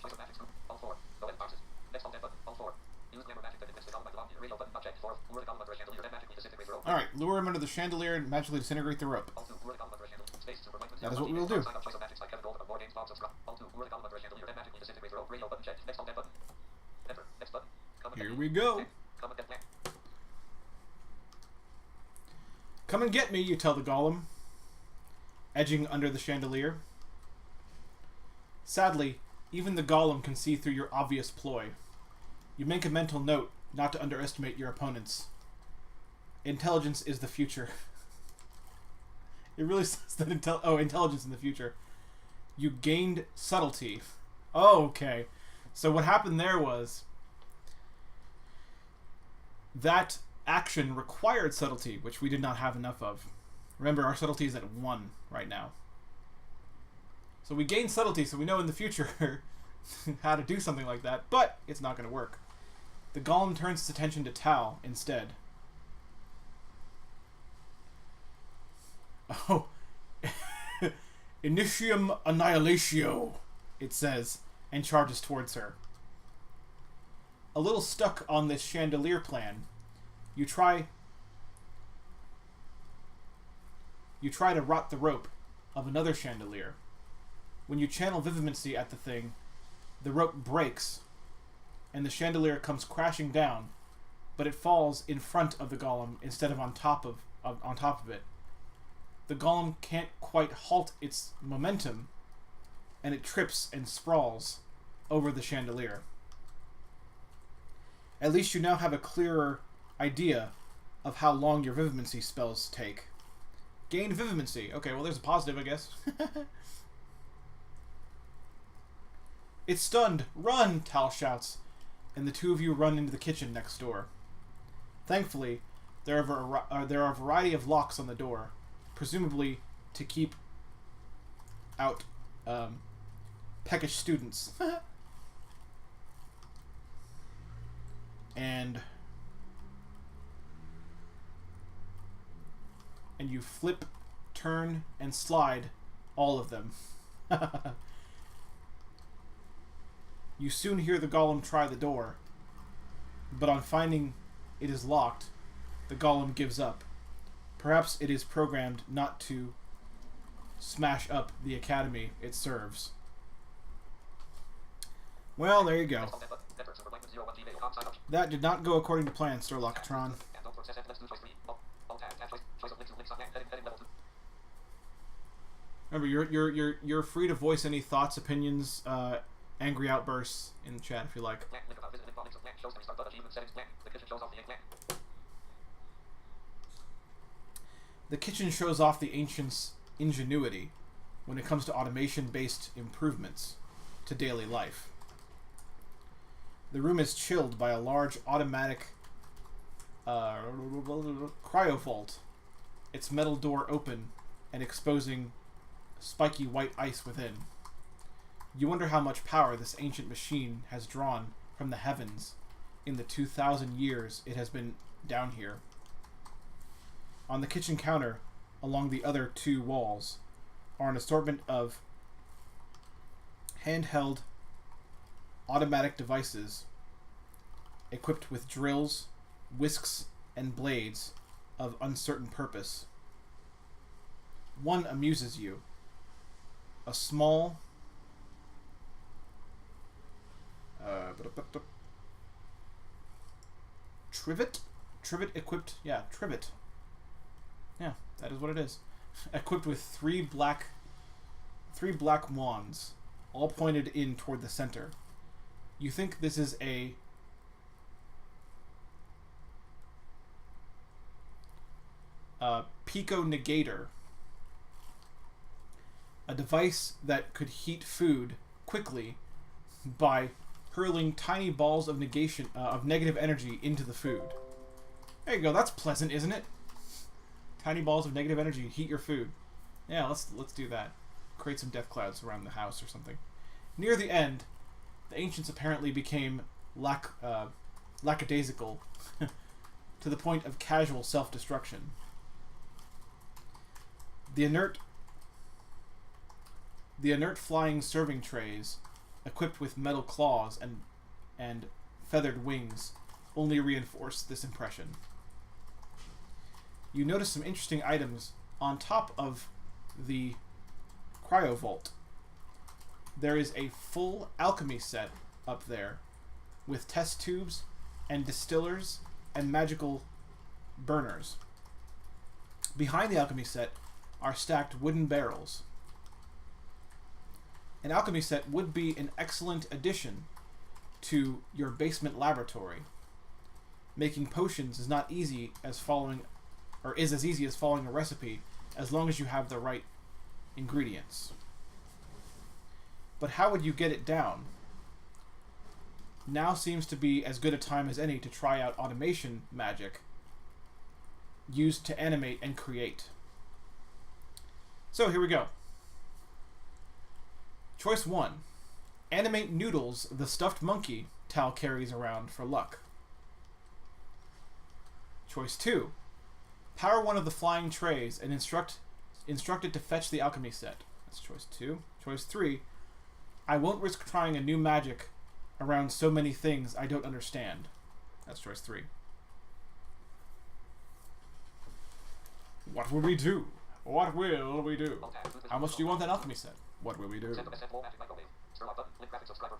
Choice of magic 2. All 4. Go ahead, boxes. Next on dead button. All 4. Use glamour magic to convince the golem I belong here. Radio button not checked. 4. Lure the golem under a chandelier. Then magically disintegrate the rope. Alright, lure him under the chandelier and magically disintegrate the rope. All 2. Lure the golem under a chandelier. Space. Super Blankman. That is what we will do. Sign up choice of magic like Kevin Gold of More Games Bob subscribe. All 2. Lure the golem under a chandelier. Then magically disintegrate the rope. Radio button checked. Next on dead button. Enter. Next button. Come Here we go. Come and get black. Come and get me, you tell the golem, edging under the chandelier. Sadly, even the golem can see through your obvious ploy. You make a mental note not to underestimate your opponents. Intelligence is the future. It really says that intelligence in the future. You gained subtlety. Oh, okay. So what happened there was that action required subtlety, which we did not have enough of. Remember, our subtlety is at 1 right now. So we gained subtlety, so we know in the future how to do something like that, but it's not going to work. The golem turns its attention to Tal instead. Oh. Initium annihilatio, it says, and charges towards her. A little stuck on this chandelier plan, you try to rot the rope of another chandelier. When you channel vivimancy at the thing, the rope breaks, and the chandelier comes crashing down, but it falls in front of the golem instead of on top of it. The golem can't quite halt its momentum, and it trips and sprawls over the chandelier. At least you now have a clearer idea of how long your vivimancy spells take. Gained vivimancy. Okay, well, there's a positive, I guess. It's stunned. Run, Tal shouts, and the two of you run into the kitchen next door. Thankfully, there are a variety of locks on the door, presumably to keep out peckish students. and you flip, turn, and slide all of them. You soon hear the golem try the door, but on finding it is locked, the golem gives up. Perhaps it is programmed not to smash up the academy it serves. Well, there you go. That did not go according to plan, Sir Locatron. Remember, you're free to voice any thoughts, opinions, angry outbursts in the chat if you like. The kitchen shows off the ancients' ingenuity when it comes to automation-based improvements to daily life. The room is chilled by a large automatic cryovault, its metal door open and exposing spiky white ice within. You wonder how much power this ancient machine has drawn from the heavens in the 2,000 years it has been down here. On the kitchen counter, along the other two walls, are an assortment of handheld automatic devices equipped with drills, whisks, and blades of uncertain purpose. One amuses you. A small trivet equipped, trivet. Yeah, that is what it is. Equipped with three black wands, all pointed in toward the center. You think this is a pico negator, a device that could heat food quickly by hurling tiny balls of negative energy into the food. There you go. That's pleasant, isn't it? Tiny balls of negative energy heat your food. Yeah, let's do that. Create some death clouds around the house or something. Near the end, the ancients apparently became lackadaisical to the point of casual self-destruction. The inert flying serving trays, equipped with metal claws and feathered wings, only reinforce this impression. You notice some interesting items on top of the cryovault. There is a full alchemy set up there, with test tubes and distillers and magical burners. Behind the alchemy set are stacked wooden barrels. An alchemy set would be an excellent addition to your basement laboratory. Making potions is not easy as following, or is as easy as following a recipe, as long as you have the right ingredients. But how would you get it down? Now seems to be as good a time as any to try out automation magic used to animate and create. So here we go. Choice 1. Animate Noodles, the stuffed monkey Tal carries around for luck. Choice 2. Power one of the flying trays and instruct it to fetch the alchemy set. That's choice 2. Choice 3. I won't risk trying a new magic around so many things I don't understand. That's choice 3. What will we do? What will we do? How much do you want that alchemy set? What will we do?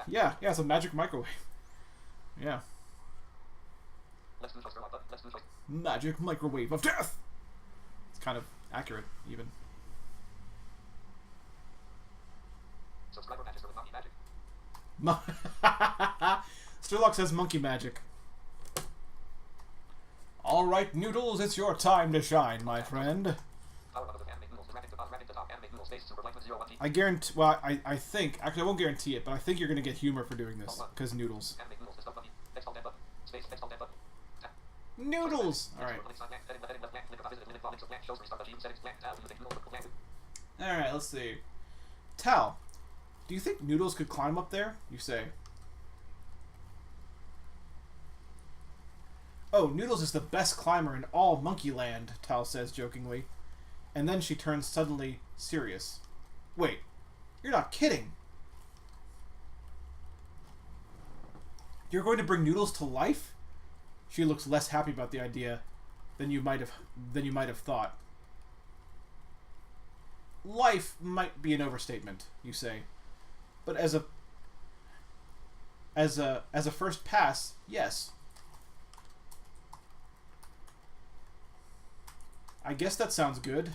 Yeah, it's a magic microwave. Yeah. Magic microwave of death! It's kind of accurate, even. Subscriber matches for the monkey magic. Sturlock says monkey magic. Alright, Noodles, it's your time to shine, my friend. I guarantee, well, I think, actually I won't guarantee it, but I think you're going to get humor for doing this, because Noodles. Noodles! Alright. Alright, let's see. Tal, do you think Noodles could climb up there? You say. Oh, Noodles is the best climber in all Monkey Land, Tal says jokingly. And then she turns suddenly serious. Wait, you're not kidding. You're going to bring Noodles to life? She looks less happy about the idea than you might have thought. Life might be an overstatement, you say. But as a first pass, yes. I guess that sounds good.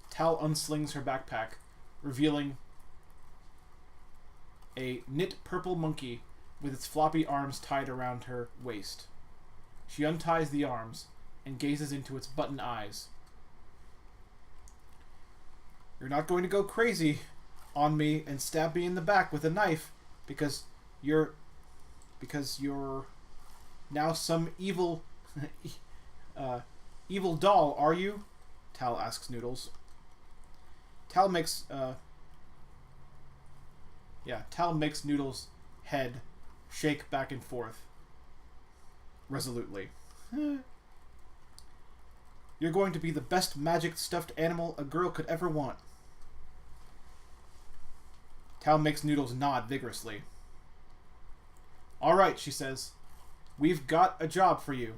Tal unslings her backpack, revealing a knit purple monkey with its floppy arms tied around her waist. She unties the arms and gazes into its button eyes. You're not going to go crazy on me and stab me in the back with a knife because you're now some evil evil doll, are you? Tal asks Noodles. Tal makes Noodles' head shake back and forth resolutely. You're going to be the best magic stuffed animal a girl could ever want. Tal makes Noodles nod vigorously. All right, she says. We've got a job for you.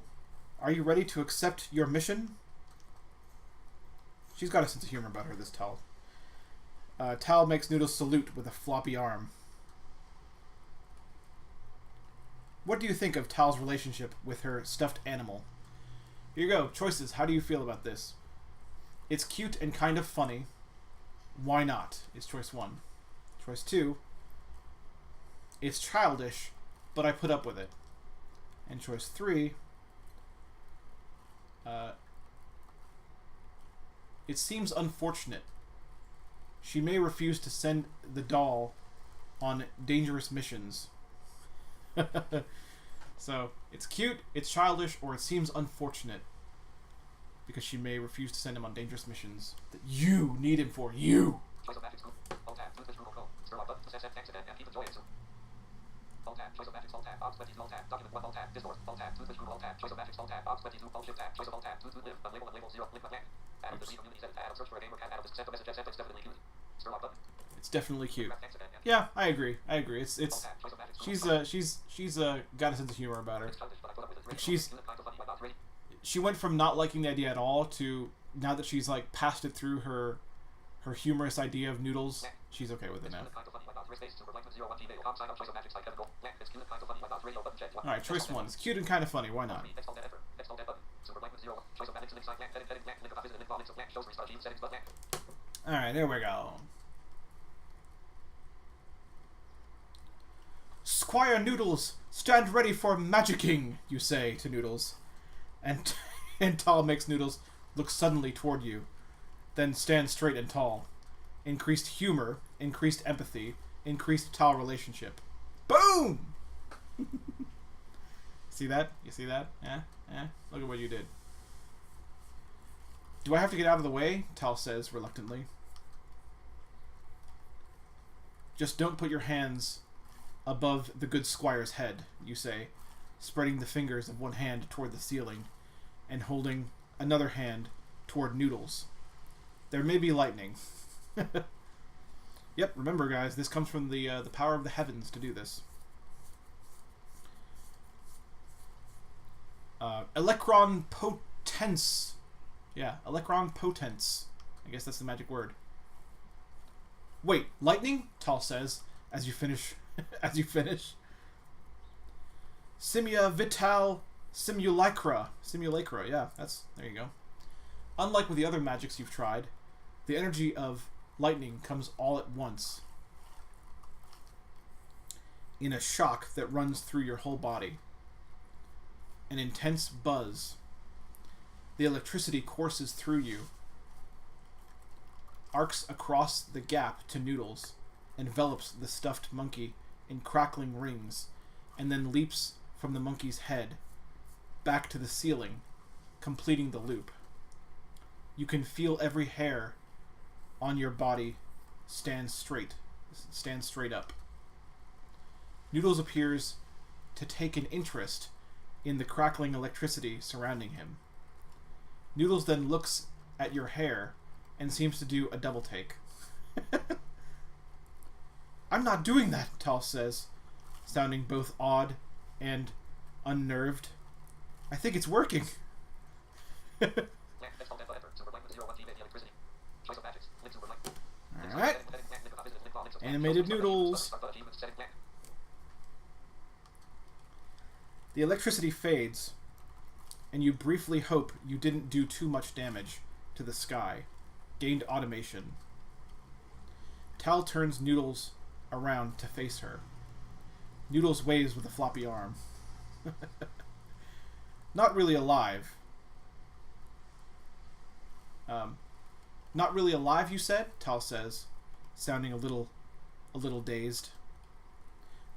Are you ready to accept your mission? She's got a sense of humor about her, this Tal. Tal makes Noodles salute with a floppy arm. What do you think of Tal's relationship with her stuffed animal? Here you go. Choices. How do you feel about this? It's cute and kind of funny. Why not? Is choice 1. Choice 2. It's childish, but I put up with it. And choice 3. It seems unfortunate. She may refuse to send the doll on dangerous missions. So, it's cute, it's childish, or it seems unfortunate. Because she may refuse to send him on dangerous missions that you need him for. You! It's definitely cute. Yeah, I agree. She's got a sense of humor about her. Like she went from not liking the idea at all to now that she's like passed it through her humorous idea of Noodles, she's okay with it now. Alright, choice 1. It's cute and kind of funny. Why not? Alright, there we go. Squire Noodles, stand ready for magicking, you say to Noodles. And, and Tall makes Noodles look suddenly toward you, then stand straight and tall. Increased humor, increased empathy, increased Tall relationship. Boom! See that? You see that? Look at what you did. Do I have to get out of the way? Tal says reluctantly. Just don't put your hands above the good squire's head, you say, spreading the fingers of one hand toward the ceiling and holding another hand toward Noodles. There may be lightning. Yep, remember guys, this comes from the power of the heavens to do this. Electron potence. Yeah, electron potence. I guess that's the magic word. Wait, lightning? Tal says as you finish. As you finish. Simia vital simulacra. Simulacra, yeah, there you go. Unlike with the other magics you've tried, the energy of lightning comes all at once in a shock that runs through your whole body. An intense buzz. The electricity courses through you, arcs across the gap to Noodles, envelops the stuffed monkey in crackling rings, and then leaps from the monkey's head back to the ceiling, completing the loop. You can feel every hair on your body stand straight up. Noodles appears to take an interest in the crackling electricity surrounding him. Noodles then looks at your hair and seems to do a double take. I'm not doing that, Tal says, sounding both odd and unnerved. I think it's working. Alright. Animated Noodles. The electricity fades, and you briefly hope you didn't do too much damage to the sky. Gained automation. Tal turns Noodles around to face her. Noodles waves with a floppy arm. Not really alive. Not really alive, you said? Tal says, sounding a little dazed.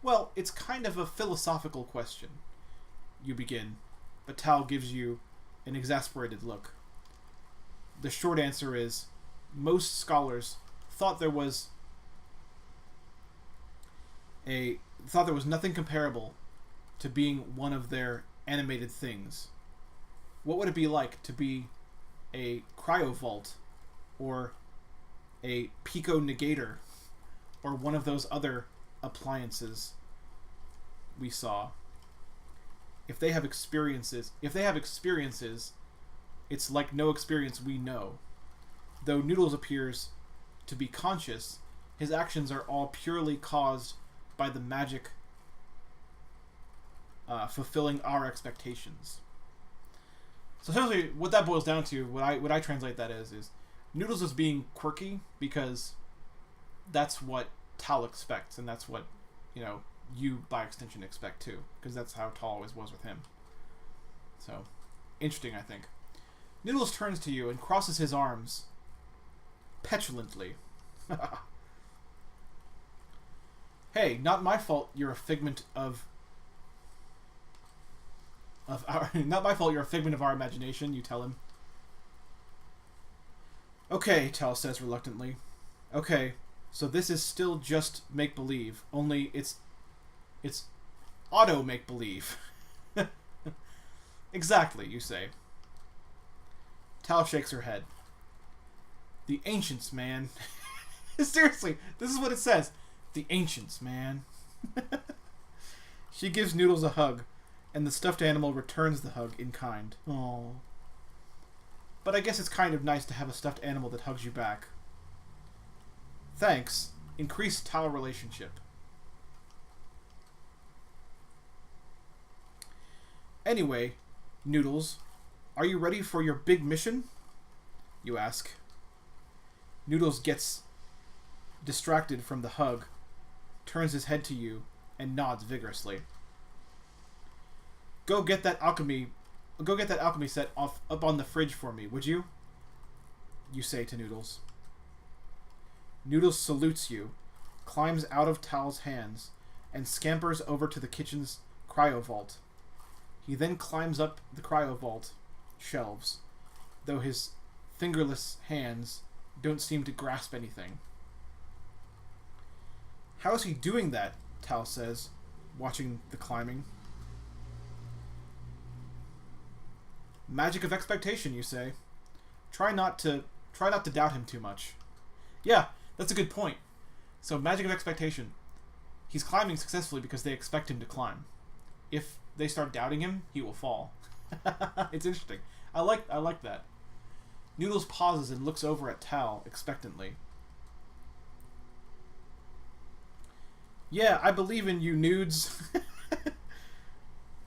Well, it's kind of a philosophical question. You begin, but Tal gives you an exasperated look. The short answer is, most scholars thought there was nothing comparable to being one of their animated things. What would it be like to be a cryovault or a pico negator or one of those other appliances we saw? If they have experiences, it's like no experience we know. Though Noodles appears to be conscious, his actions are all purely caused by the magic fulfilling our expectations. So essentially, what that boils down to, what I translate that as, is Noodles is being quirky because that's what Tal expects, and that's what, you by extension expect too, because that's how Tal always was with him. So, interesting, I think. Noodles turns to you and crosses his arms petulantly. Hey, not my fault you're a figment of our not my fault you're a figment of our imagination, you tell him. Okay, Tal says reluctantly. Okay, so this is still just make-believe, only it's auto make-believe. Exactly, you say. Tal shakes her head. The ancients, man. Seriously, this is what it says. The ancients, man. She gives Noodles a hug, and the stuffed animal returns the hug in kind. Aww. But I guess it's kind of nice to have a stuffed animal that hugs you back. Thanks. increase Tal relationship. Anyway, Noodles, are you ready for your big mission? You ask. Noodles gets distracted from the hug, turns his head to you, and nods vigorously. Go get that alchemy set up on the fridge for me, would you? You say to Noodles. Noodles salutes you, climbs out of Tal's hands, and scampers over to the kitchen's cryo vault. He then climbs up the cryo vault shelves, though his fingerless hands don't seem to grasp anything. How is he doing that? Tal says, watching the climbing. Magic of expectation, you say. Try not to doubt him too much. Yeah, that's a good point. So magic of expectation. He's climbing successfully because they expect him to climb. If they start doubting him, he will fall. It's interesting. I like that. Noodles pauses and looks over at Tal expectantly. Yeah, I believe in you, Nudes.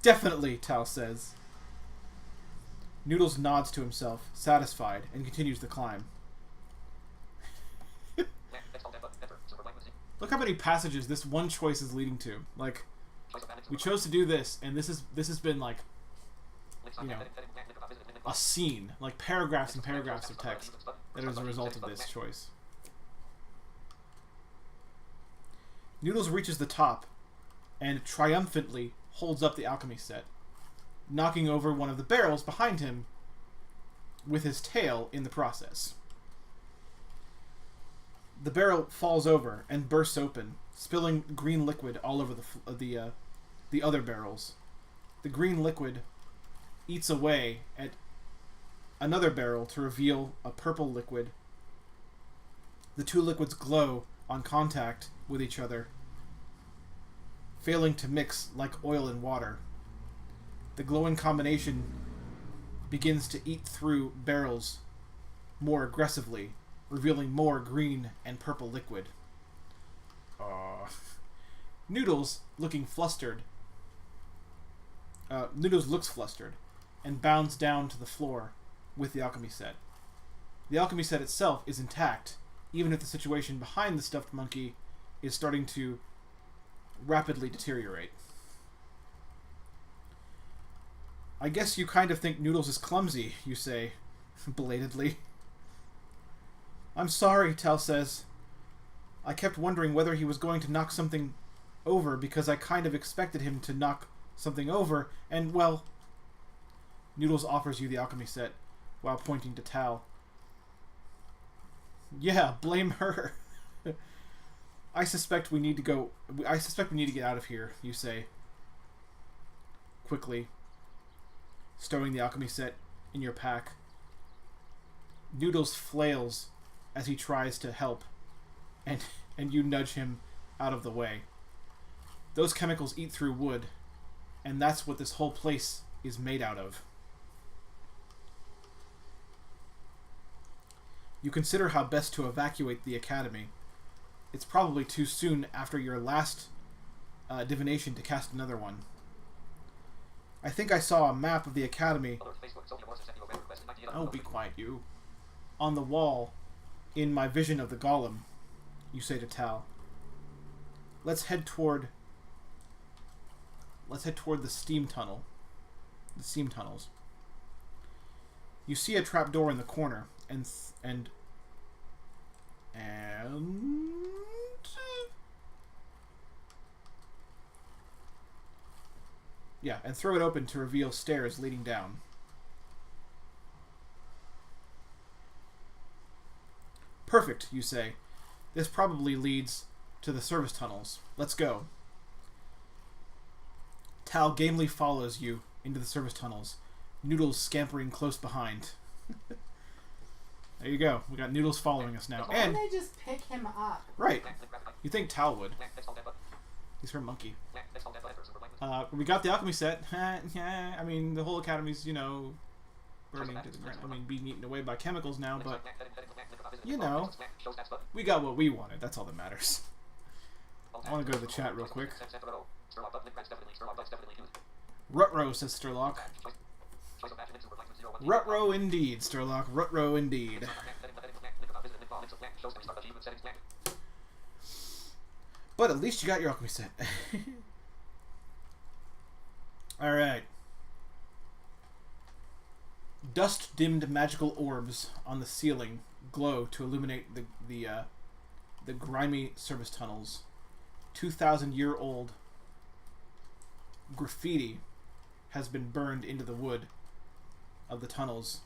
Definitely, Tal says. Noodles nods to himself, satisfied, and continues the climb. Look how many passages this one choice is leading to. Like, we chose to do this, and this has been like, you know, a scene, like paragraphs and paragraphs of text that is a result of this choice. Noodles reaches the top and triumphantly holds up the alchemy set, knocking over one of the barrels behind him with his tail in the process. The barrel falls over and bursts open, spilling green liquid all over the other barrels. The green liquid eats away at another barrel to reveal a purple liquid. The two liquids glow on contact with each other, failing to mix like oil and water. The glowing combination begins to eat through barrels more aggressively, revealing more green and purple liquid. Noodles looking flustered. Noodles looks flustered and bounds down to the floor with the alchemy set. The alchemy set itself is intact, even if the situation behind the stuffed monkey is starting to rapidly deteriorate. I guess you kind of think Noodles is clumsy, you say, belatedly. I'm sorry, Tal says. I kept wondering whether he was going to knock something over because I kind of expected him to knock something over, and, well... Noodles offers you the alchemy set while pointing to Tal. Yeah, blame her. I suspect we need to get out of here, you say. Quickly, stowing the alchemy set in your pack. Noodles flails as he tries to help, and you nudge him out of the way. Those chemicals eat through wood, and that's what this whole place is made out of. You consider how best to evacuate the academy. It's probably too soon after your last divination to cast another one. I think I saw a map of the academy. Oh, be quiet, you. On the wall, in my vision of the golem, you say to Tal. Let's head toward the steam tunnel. The steam tunnels. You see a trapdoor in the corner, and throw it open to reveal stairs leading down. Perfect, you say. This probably leads to the service tunnels. Let's go. Tal gamely follows you into the service tunnels, Noodles scampering close behind. There you go. We got Noodles following us now. Why And didn't they just pick him up? right. You think Tal would. He's her monkey. We got the alchemy set. I mean, the whole academy's, burning to the ground. I mean, being eaten away by chemicals now, but you know, we got what we wanted. That's all that matters. I want to go to the chat real quick. Rutro, says Sturlock. Rutro indeed, Sturlock. Rutro indeed. But at least you got your alchemy set. Alright. Dust-dimmed magical orbs on the ceiling glow to illuminate the grimy service tunnels. 2,000-year-old graffiti has been burned into the wood of the tunnels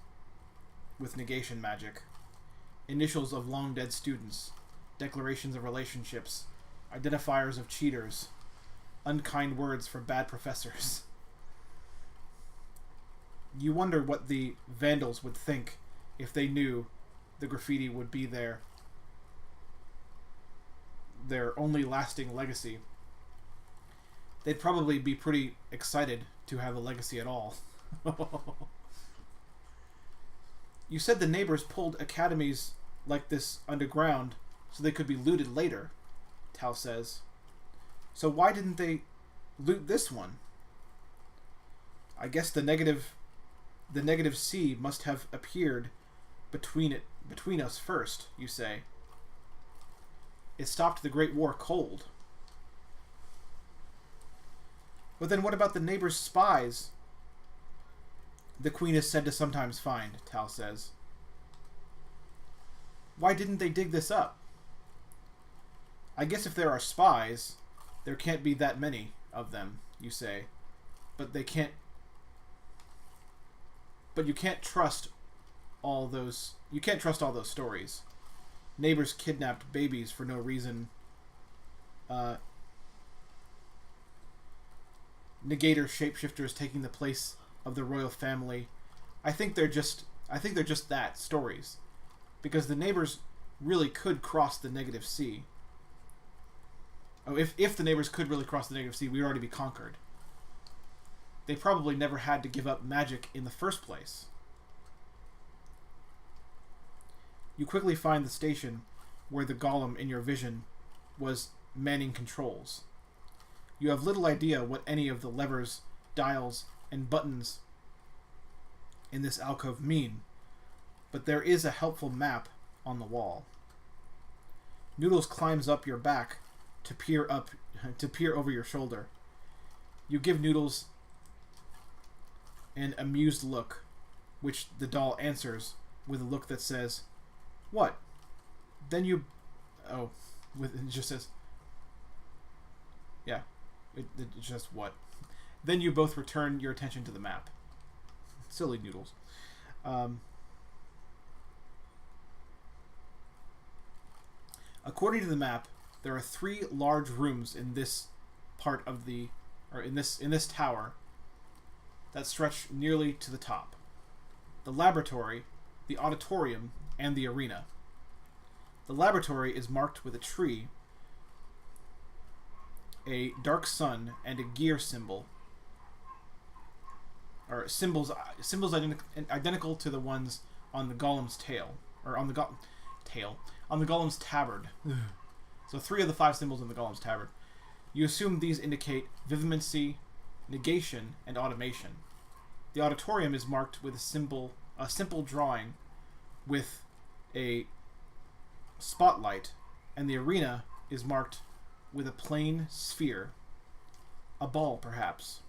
with negation magic. Initials of long-dead students, declarations of relationships, identifiers of cheaters, unkind words for bad professors. You wonder what the vandals would think if they knew the graffiti would be their only lasting legacy. They'd probably be pretty excited to have a legacy at all. You said the neighbors pulled academies like this underground so they could be looted later, Tal says. So why didn't they loot this one? I guess the negative C must have appeared between us first, you say. It stopped the Great War cold. But then what about the neighbors' spies the Queen is said to sometimes find, Tal says. Why didn't they dig this up? I guess if there are spies, there can't be that many of them, you say. But they can't... But you can't trust all those... You can't trust all those stories. Neighbors kidnapped babies for no reason. Negator shapeshifters taking the place of the royal family. I think they're just that, stories. Because the neighbors really could cross the negative sea. Oh, if the neighbors could really cross the negative sea, we'd already be conquered. They probably never had to give up magic in the first place. You quickly find the station where the golem in your vision was manning controls. You have little idea what any of the levers, dials, and buttons in this alcove mean, but there is a helpful map on the wall. Noodles climbs up your back to peer over your shoulder. You give Noodles an amused look, which the doll answers with a look that says, "What? Then you..." Oh, it just says... Yeah, it's just what. Then you both return your attention to the map. Silly Noodles. According to the map, there are 3 large rooms in this part of the... or in this tower that stretch nearly to the top. The laboratory, the auditorium, and the arena. The laboratory is marked with a tree, a dark sun, and a gear symbol. Or symbols identical to the ones on the golem's tail. Or on the on the golem's tabard. So 3 of the 5 symbols in the golem's tabard. You assume these indicate vivimency, negation, and automation. The auditorium is marked with a simple drawing with a spotlight, and the arena is marked with a plain sphere. A ball, perhaps.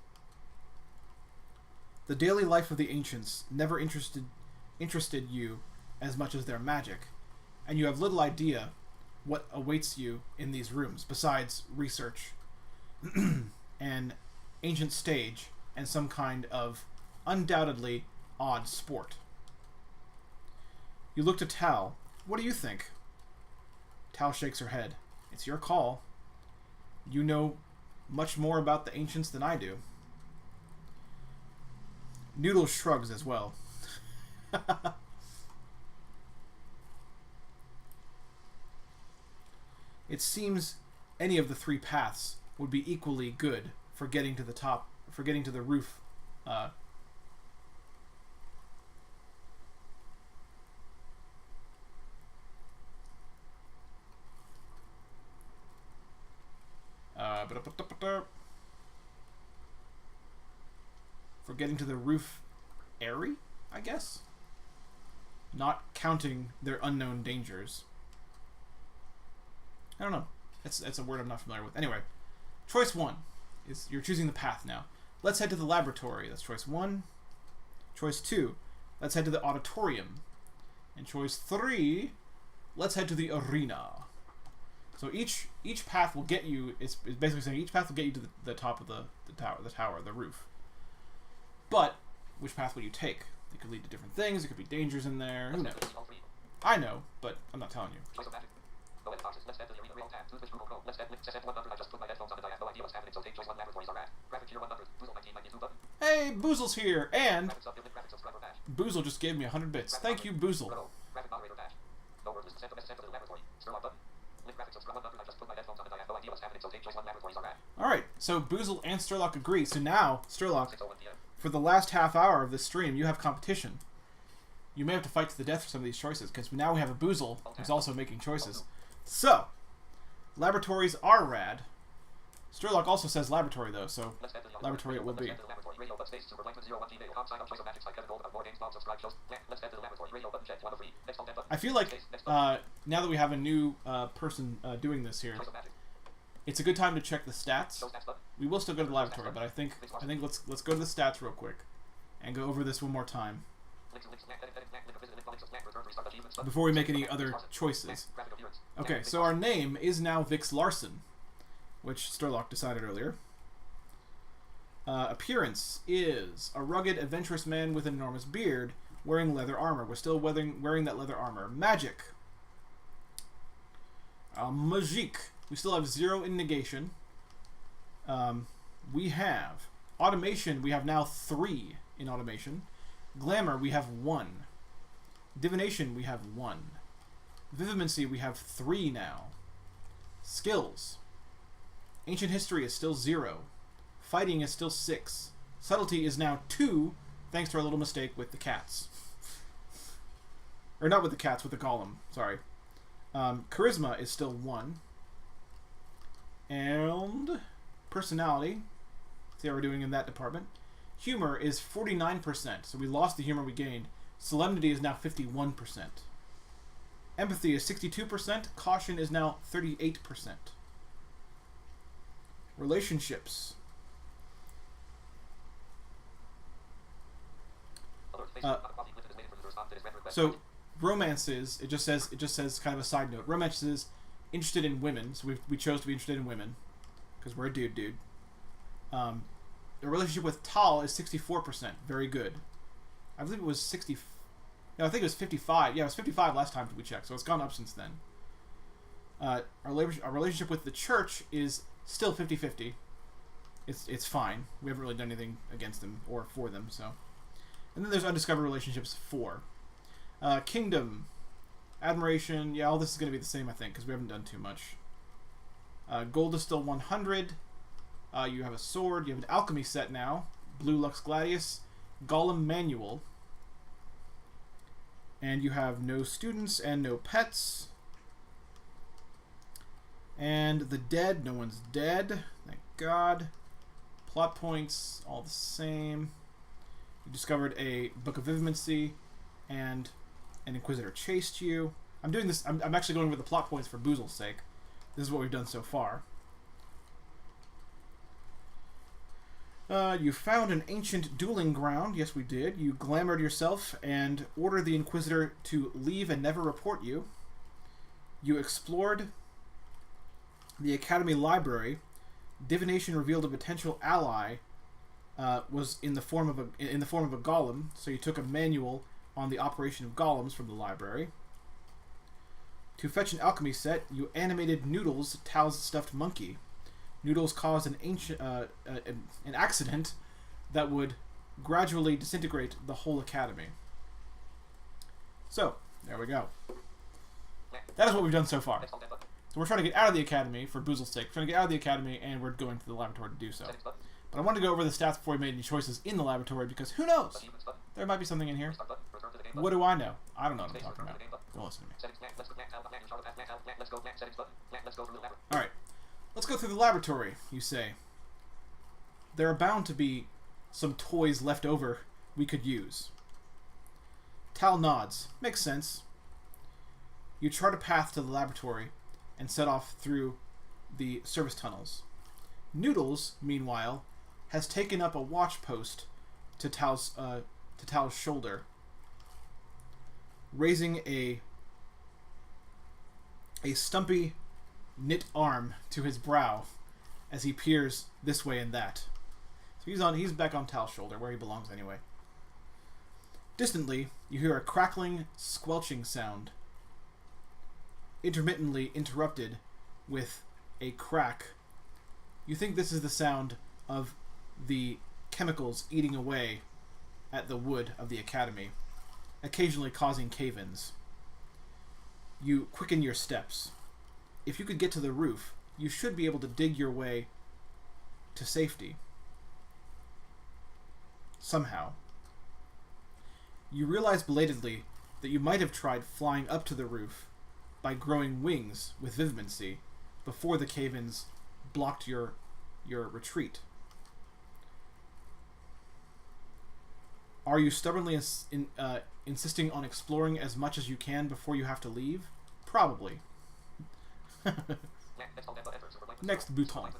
The daily life of the ancients never interested you as much as their magic, and you have little idea what awaits you in these rooms, besides research, an ancient stage, and some kind of undoubtedly odd sport. You look to Tal. What do you think? Tal shakes her head. It's your call. You know much more about the ancients than I do. Noodles shrugs as well. It seems any of the 3 paths would be equally good for getting to the top, for getting to the roof, For getting to the roof area, I guess? Not counting their unknown dangers. I don't know. It's a word I'm not familiar with. Anyway, choice 1 is you're choosing the path now. Let's head to the laboratory. That's choice 1. Choice 2, let's head to the auditorium. And choice 3, let's head to the arena. So each path will get you. It's basically saying each path will get you to the top of the tower, the roof. But which path will you take? It could lead to different things. It could be dangers in there. Who knows? I know, but I'm not telling you. Choice of magic. Go in boxes. Let's head to the arena. Real tab. Toothpaste Google Chrome. Let's head. Set 100. I just put my headphones on and I have no idea what's happening. So take choice 1. Laboratories are rad. Graphic tier 100. Boozle 1992 button. Hey, Boozle's here, and Graphic sub. Graphic subscriber badge. Boozle just gave me 100 bits. Thank you, Boozle. Graphic moderator badge. No word list. Send to the laboratory. Sturlock button. Link graphic subscriber 100. I just put my headphones on and I have no idea what's happening. So take choice 1. Laboratories are rad. All right, so Boozle and Sturlock agree. So now, Sturlock, 6:01 p.m. for the last half hour of this stream, you have competition. You may have to fight to the death for some of these choices, because now we have a Boozle who's also making choices. So, laboratories are rad. Sturlock also says laboratory, though, so laboratory it will be. I feel like now that we have a new person doing this here, it's a good time to check the stats. We will still go to the laboratory, but I think let's go to the stats real quick and go over this one more time before we make any other choices. Okay, so our name is now Vix Larson, which Sturlock decided earlier. Appearance is a rugged, adventurous man with an enormous beard, wearing leather armor. We're still wearing that leather armor. Magic. Magique. We still have 0 in negation. We have automation. We have now 3 in automation. Glamour, we have 1. Divination, we have 1. Vivimancy, we have 3 now. Skills. Ancient history is still 0. Fighting is still 6. Subtlety is now 2, thanks to our little mistake with the cats. Or not with the cats, with the golem. Sorry. Charisma is still 1. And personality. See how we're doing in that department. Humor is 49%, so we lost the humor we gained. Solemnity is now 51%. Empathy is 62%. Caution is now 38%. Relationships. So romances, it just says kind of a side note. Romances, interested in women, so we chose to be interested in women because we're a dude. The relationship with Tal is 64%. Very good. I believe it was 60. No, I think it was 55. Yeah, it was 55 last time we checked, so it's gone up since then. Our relationship with the church is still 50-50. It's fine. We haven't really done anything against them or for them, so. And then there's undiscovered relationships 4. Kingdom, admiration. Yeah, all this is going to be the same, I think, because we haven't done too much. Gold is still 100. You have a sword. You have an alchemy set now. Blue Lux Gladius. Golem Manual. And you have no students and no pets. And the dead. No one's dead. Thank God. Plot points. All the same. You discovered a Book of Vivimancy. And an Inquisitor chased you. I'm doing this. I'm actually going over the plot points for Boozle's sake. This is what we've done so far. You found an ancient dueling ground. Yes, we did. You glamoured yourself and ordered the Inquisitor to leave and never report you. You explored the Academy Library. Divination revealed a potential ally was in the form of a golem. So you took a manual on the operation of golems from the library. To fetch an alchemy set, you animated Noodles, Tal's stuffed monkey. Noodles caused an accident that would gradually disintegrate the whole academy. So, there we go. That is what we've done so far. So we're trying to get out of the academy for Boozle's sake. We're trying to get out of the academy, and we're going to the laboratory to do so. But I wanted to go over the stats before we made any choices in the laboratory, because who knows? There might be something in here. What do I know? I don't know what I'm talking about. Don't listen to me. Alright. Let's go through the laboratory, you say. There are bound to be some toys left over we could use. Tal nods. Makes sense. You chart a path to the laboratory and set off through the service tunnels. Noodles, meanwhile, has taken up a watch post to Tal's shoulder, raising a stumpy knit arm to his brow as he peers this way and that. So he's back on Tal's shoulder, where he belongs anyway. Distantly, you hear a crackling, squelching sound, intermittently interrupted with a crack. You think this is the sound of the chemicals eating away at the wood of the academy, occasionally causing cave-ins. You quicken your steps. If you could get to the roof, you should be able to dig your way to safety. Somehow. You realize belatedly that you might have tried flying up to the roof by growing wings with vivimancy before the cave-ins blocked your retreat. Are you stubbornly insisting on exploring as much as you can before you have to leave? Probably. Next bouton.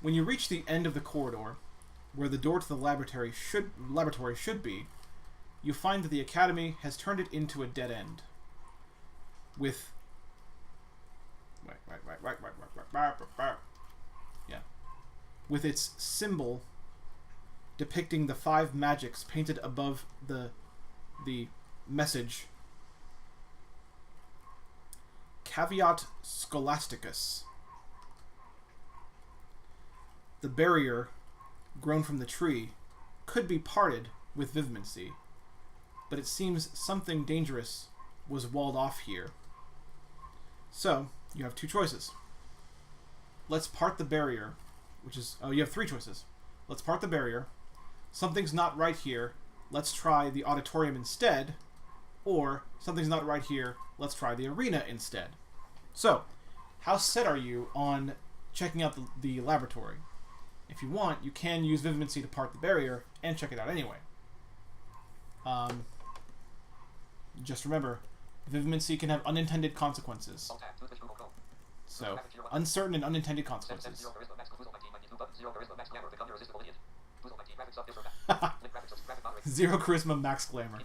When you reach the end of the corridor, where the door to the laboratory should be, you find that the academy has turned it into a dead end. With with its symbol depicting the 5 magics painted above the message Caveat Scholasticus. The barrier grown from the tree could be parted with vivimancy, but it seems something dangerous was walled off here. So, you have 2 choices. Let's part the barrier, you have 3 choices. Let's part the barrier. Something's not right here. Let's try the auditorium instead. Or, something's not right here. Let's try the arena instead. So, how set are you on checking out the laboratory? If you want, you can use vivimancy to part the barrier and check it out anyway. Just remember, vivimancy can have unintended consequences. So, uncertain and unintended consequences. Zero charisma, max glamour.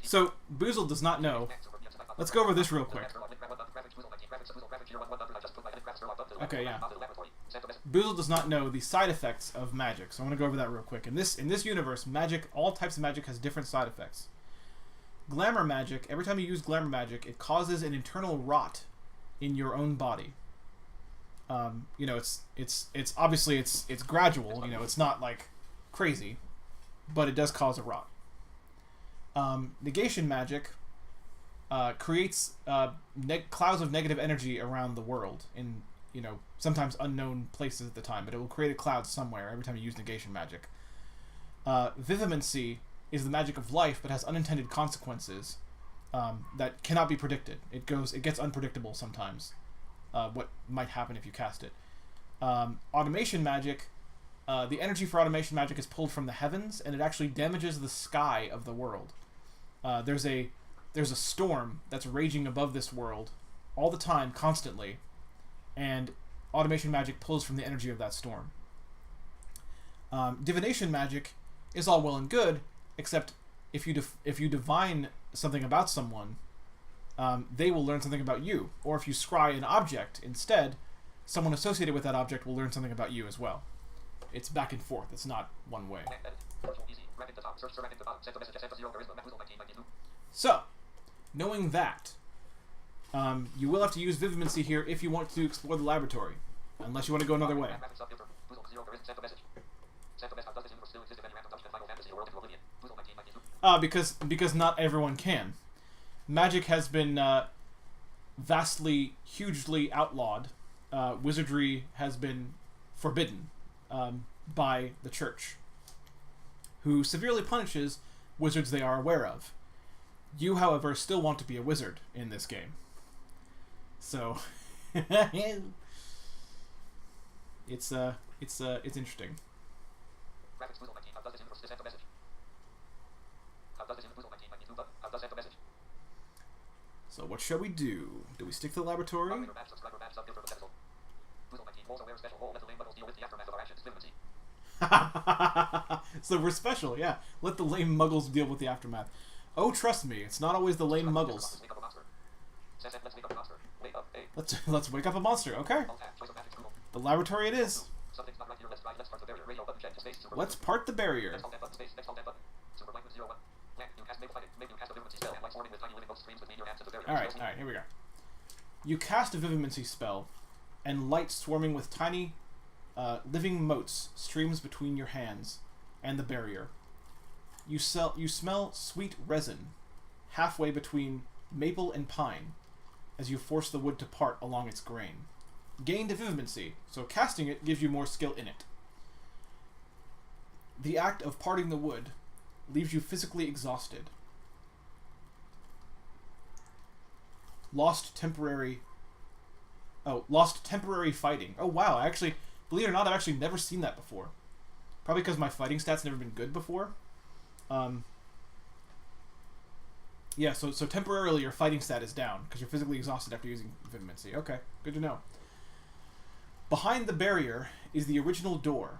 So, Boozled does not know. Let's go over this real quick. Okay, yeah. Boozled does not know the side effects of magic, so I want to go over that real quick. In this universe, magic, all types of magic has different side effects. Glamour magic, every time you use glamour magic, it causes an internal rot in your own body. It's obviously it's gradual, it's not like crazy, but it does cause a rot. Negation magic creates clouds of negative energy around the world in, sometimes unknown places at the time, but it will create a cloud somewhere every time you use negation magic. Vivimancy is the magic of life, but has unintended consequences that cannot be predicted. It gets unpredictable sometimes. What might happen if you cast it. Automation magic, the energy for automation magic is pulled from the heavens, and it actually damages the sky of the world. There's a storm that's raging above this world all the time, constantly, and automation magic pulls from the energy of that storm. Divination magic is all well and good, except if you divine something about someone, they will learn something about you. Or if you scry an object instead, someone associated with that object will learn something about you as well. It's back and forth. It's not one way. So, knowing that, you will have to use vivimancy here if you want to explore the laboratory, unless you want to go another way. Because not everyone can. Magic has been vastly, hugely outlawed. Wizardry has been forbidden by the church, who severely punishes wizards they are aware of. You, however, still want to be a wizard in this game. So, it's interesting. Graphics Boozle 19. How does this universe send a message? How does this universe Boozle 19 might be two, but how does send a message? So what shall we do? Do we stick to the laboratory? Moderator badge, subscriber badge, sub filter potential. Boozle 19 also wear a special role. Let the lame muggles deal with the aftermath of our actions. Fluency. So we're special, yeah. Let the lame muggles deal with the aftermath. Oh, trust me, it's not always the lame muggles. Wake up a monster. Let's wake up a monster. Wake up, hey. Let's wake up a monster. Okay. Alt tab, choice of magic Google. The laboratory it is. Something's not right here. Let's try. Let's part the barrier. Radio button check. Space. Super. Let's part the barrier. Next on that button. Space. Next on that button. Super blank 01. Blank. You cast. Make you cast a vivimency spell. And light forming with tiny living ghost streams between your hands to the barrier. All right. Here we go. You cast a vivimency spell, and light swarming with tiny, living motes streams between your hands and the barrier. You smell sweet resin, halfway between maple and pine, as you force the wood to part along its grain. Gained a vivimency, so casting it gives you more skill in it. The act of parting the wood leaves you physically exhausted. Lost temporary fighting. Oh wow, believe it or not, I've actually never seen that before. Probably because my fighting stats never been good before. Yeah, so temporarily your fighting stat is down because you're physically exhausted after using vivimency. Okay, good to know. Behind the barrier is the original door,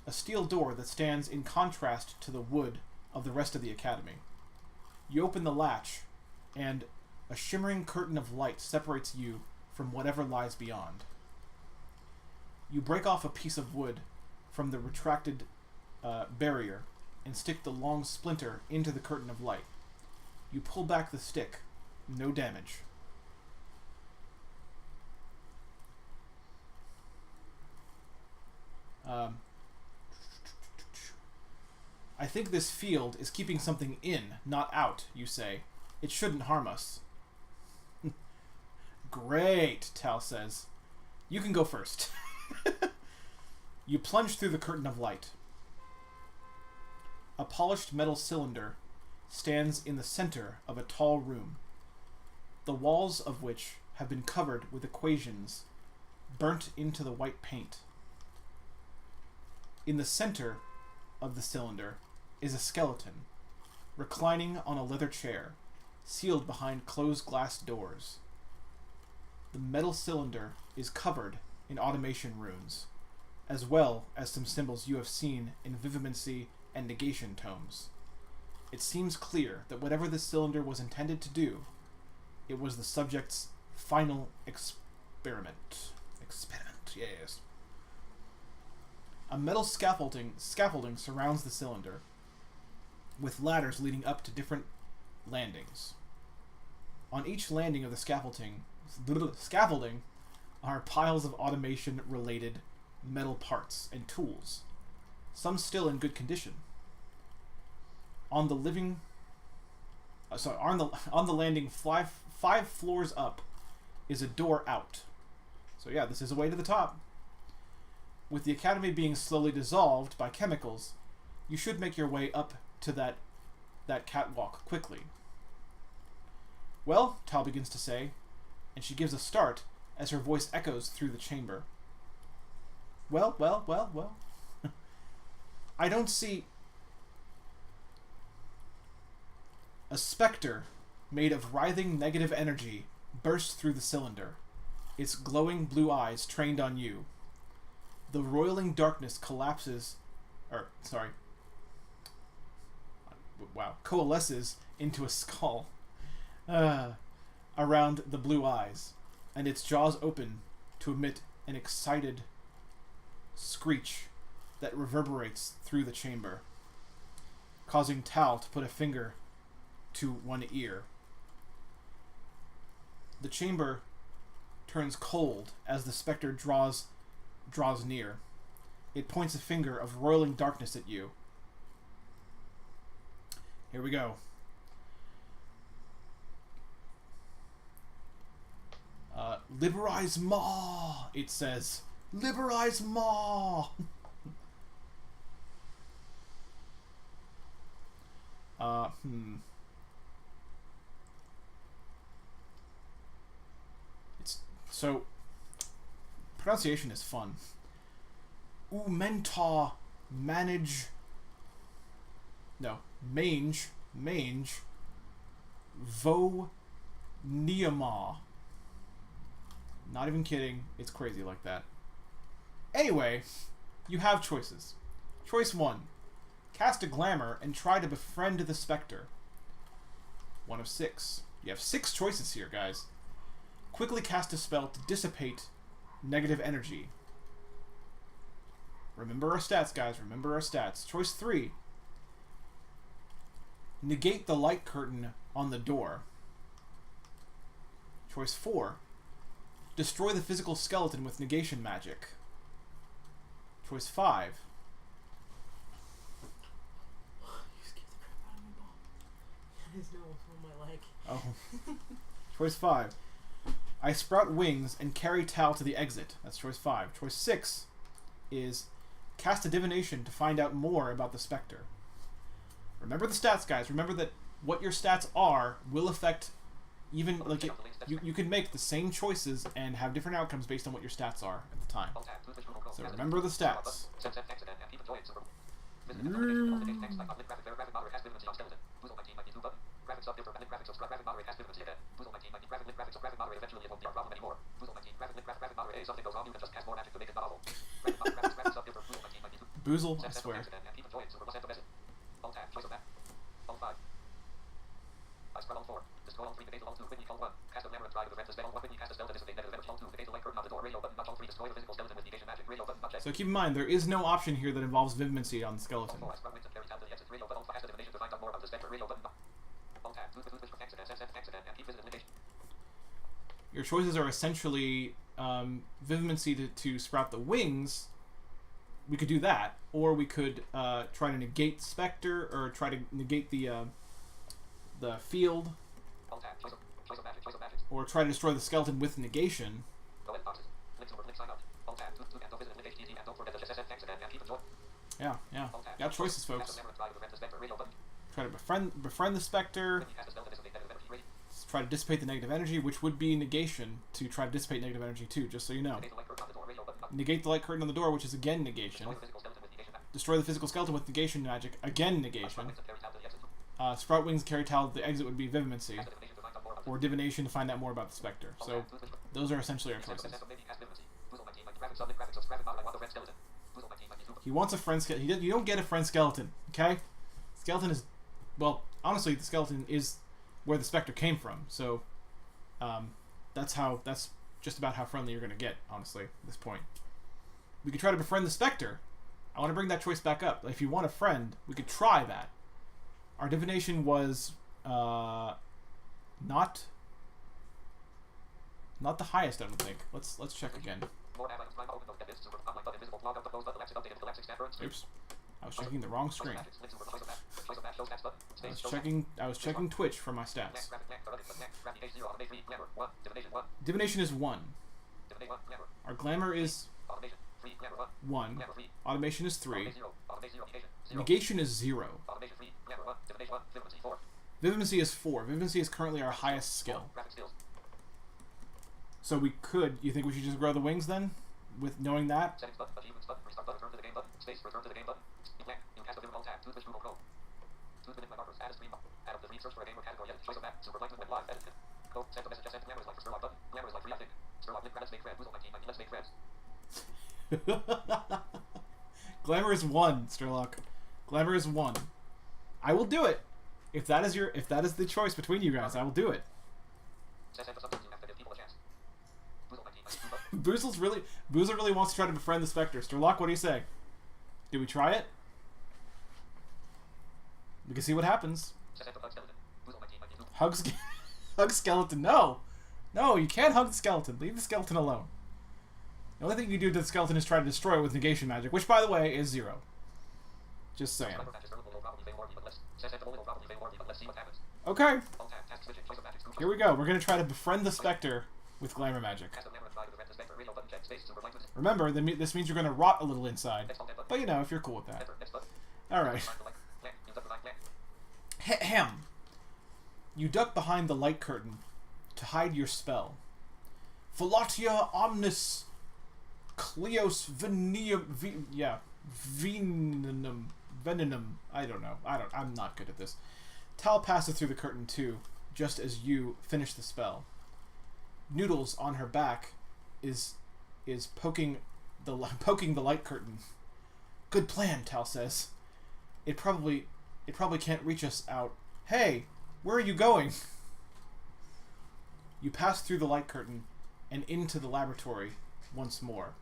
a steel door that stands in contrast to the wood of the rest of the academy. You open the latch, and a shimmering curtain of light separates you from whatever lies beyond. You break off a piece of wood from the retracted barrier and stick the long splinter into the curtain of light. You pull back the stick. No damage. I think this field is keeping something in, not out, you say. It shouldn't harm us. Great, Tal says. You can go first. You plunge through the curtain of light. A polished metal cylinder stands in the center of a tall room, the walls of which have been covered with equations burnt into the white paint. In the center of the cylinder is a skeleton, reclining on a leather chair, sealed behind closed glass doors. The metal cylinder is covered in automation runes, as well as some symbols you have seen in vivimency and negation tomes. It seems clear that whatever this cylinder was intended to do, it was the subject's final experiment. Experiment, yes. A metal scaffolding surrounds the cylinder, with ladders leading up to different landings. On each landing of the scaffolding are piles of automation-related metal parts and tools, some still in good condition. On the landing five floors up is a door out. So yeah, this is a way to the top. With the academy being slowly dissolved by chemicals, you should make your way up to that catwalk quickly. Well, Tal begins to say, and she gives a start as her voice echoes through the chamber. Well. I don't see... A specter made of writhing negative energy bursts through the cylinder, its glowing blue eyes trained on you. The roiling darkness coalesces into a skull around the blue eyes, and its jaws open to emit an excited screech that reverberates through the chamber, causing Tal to put a finger to one ear. The chamber turns cold as the specter draws near. It points a finger of roiling darkness at you. Here we go. Liberize Maw, it says. Liberize Maw! It's so pronunciation is fun. Umenta mange vo niama. Not even kidding, it's crazy like that. Anyway, you have choices. Choice 1. Cast a glamour and try to befriend the specter. 1 of 6. You have 6 choices here, guys. Quickly cast a spell to dissipate negative energy. Remember our stats, guys. Remember our stats. Choice 3. Negate the light curtain on the door. Choice 4. Destroy the physical skeleton with negation magic. Choice 5. You scared the crap out of me, Bob. That is no on my leg. Oh. Choice 5. I sprout wings and carry Tal to the exit. That's choice 5. Choice 6 is cast a divination to find out more about the specter. Remember the stats, guys. Remember that what your stats are will affect even, like, you can make the same choices and have different outcomes based on what your stats are at the time. So remember the stats. Boozle, I swear. So keep in mind, there is no option here that involves vivimancy on the skeleton. Your choices are essentially vivimancy to sprout the wings. We could do that, or we could try to negate Spectre, or try to negate the field, or try to destroy the skeleton with negation. Yeah. Got choices, folks. Try to befriend the Spectre. Try to dissipate the negative energy, which would be negation to try to dissipate negative energy too, just so you know. Negate the light curtain on the door, which is again negation. Destroy the physical skeleton with negation magic, again negation. Sprout wings, carry Tal to the exit would be vivimancy. Or divination to find out more about the Spectre. So, those are essentially our choices. He wants a friend skeleton. You don't get a friend skeleton, okay? Skeleton is... Well, honestly, the skeleton is where the Spectre came from. So, that's just about how friendly you're going to get, honestly, at this point. We could try to befriend the Spectre. I want to bring that choice back up. If you want a friend, we could try that. Our divination was not the highest, I don't think. Let's check again. Oops. I was checking the wrong screen. I was checking Twitch for my stats. Divination is 1. Our glamour is 1. Automation is 3. Negation is 0. Vivimancy is 4. Vivimancy is currently our highest skill. So we could... You think we should just grow the wings then? With knowing that? Glamour is 1, Sturlock. Glamour is 1. I will do it. If that is the choice between you guys, I will do it. Boozle really wants to try to befriend the Spectre. Sturlock, what do you say? Do we try it? We can see what happens. Hug skeleton. No, you can't hug the skeleton. Leave the skeleton alone. The only thing you do to the skeleton is try to destroy it with negation magic, which, by the way, is 0. Just saying. Okay. Here we go. We're going to try to befriend the Spectre with glamour magic. Remember, this means you're going to rot a little inside. But, you know, if you're cool with that. Alright. Ahem. You duck behind the light curtain to hide your spell. Volatia omnis Cleos Venenum. I don't know. I'm not good at this. Tal passes through the curtain too, just as you finish the spell. Noodles on her back is poking the light curtain. Good plan, Tal says. It probably can't reach us out. Hey, where are you going? You pass through the light curtain and into the laboratory once more.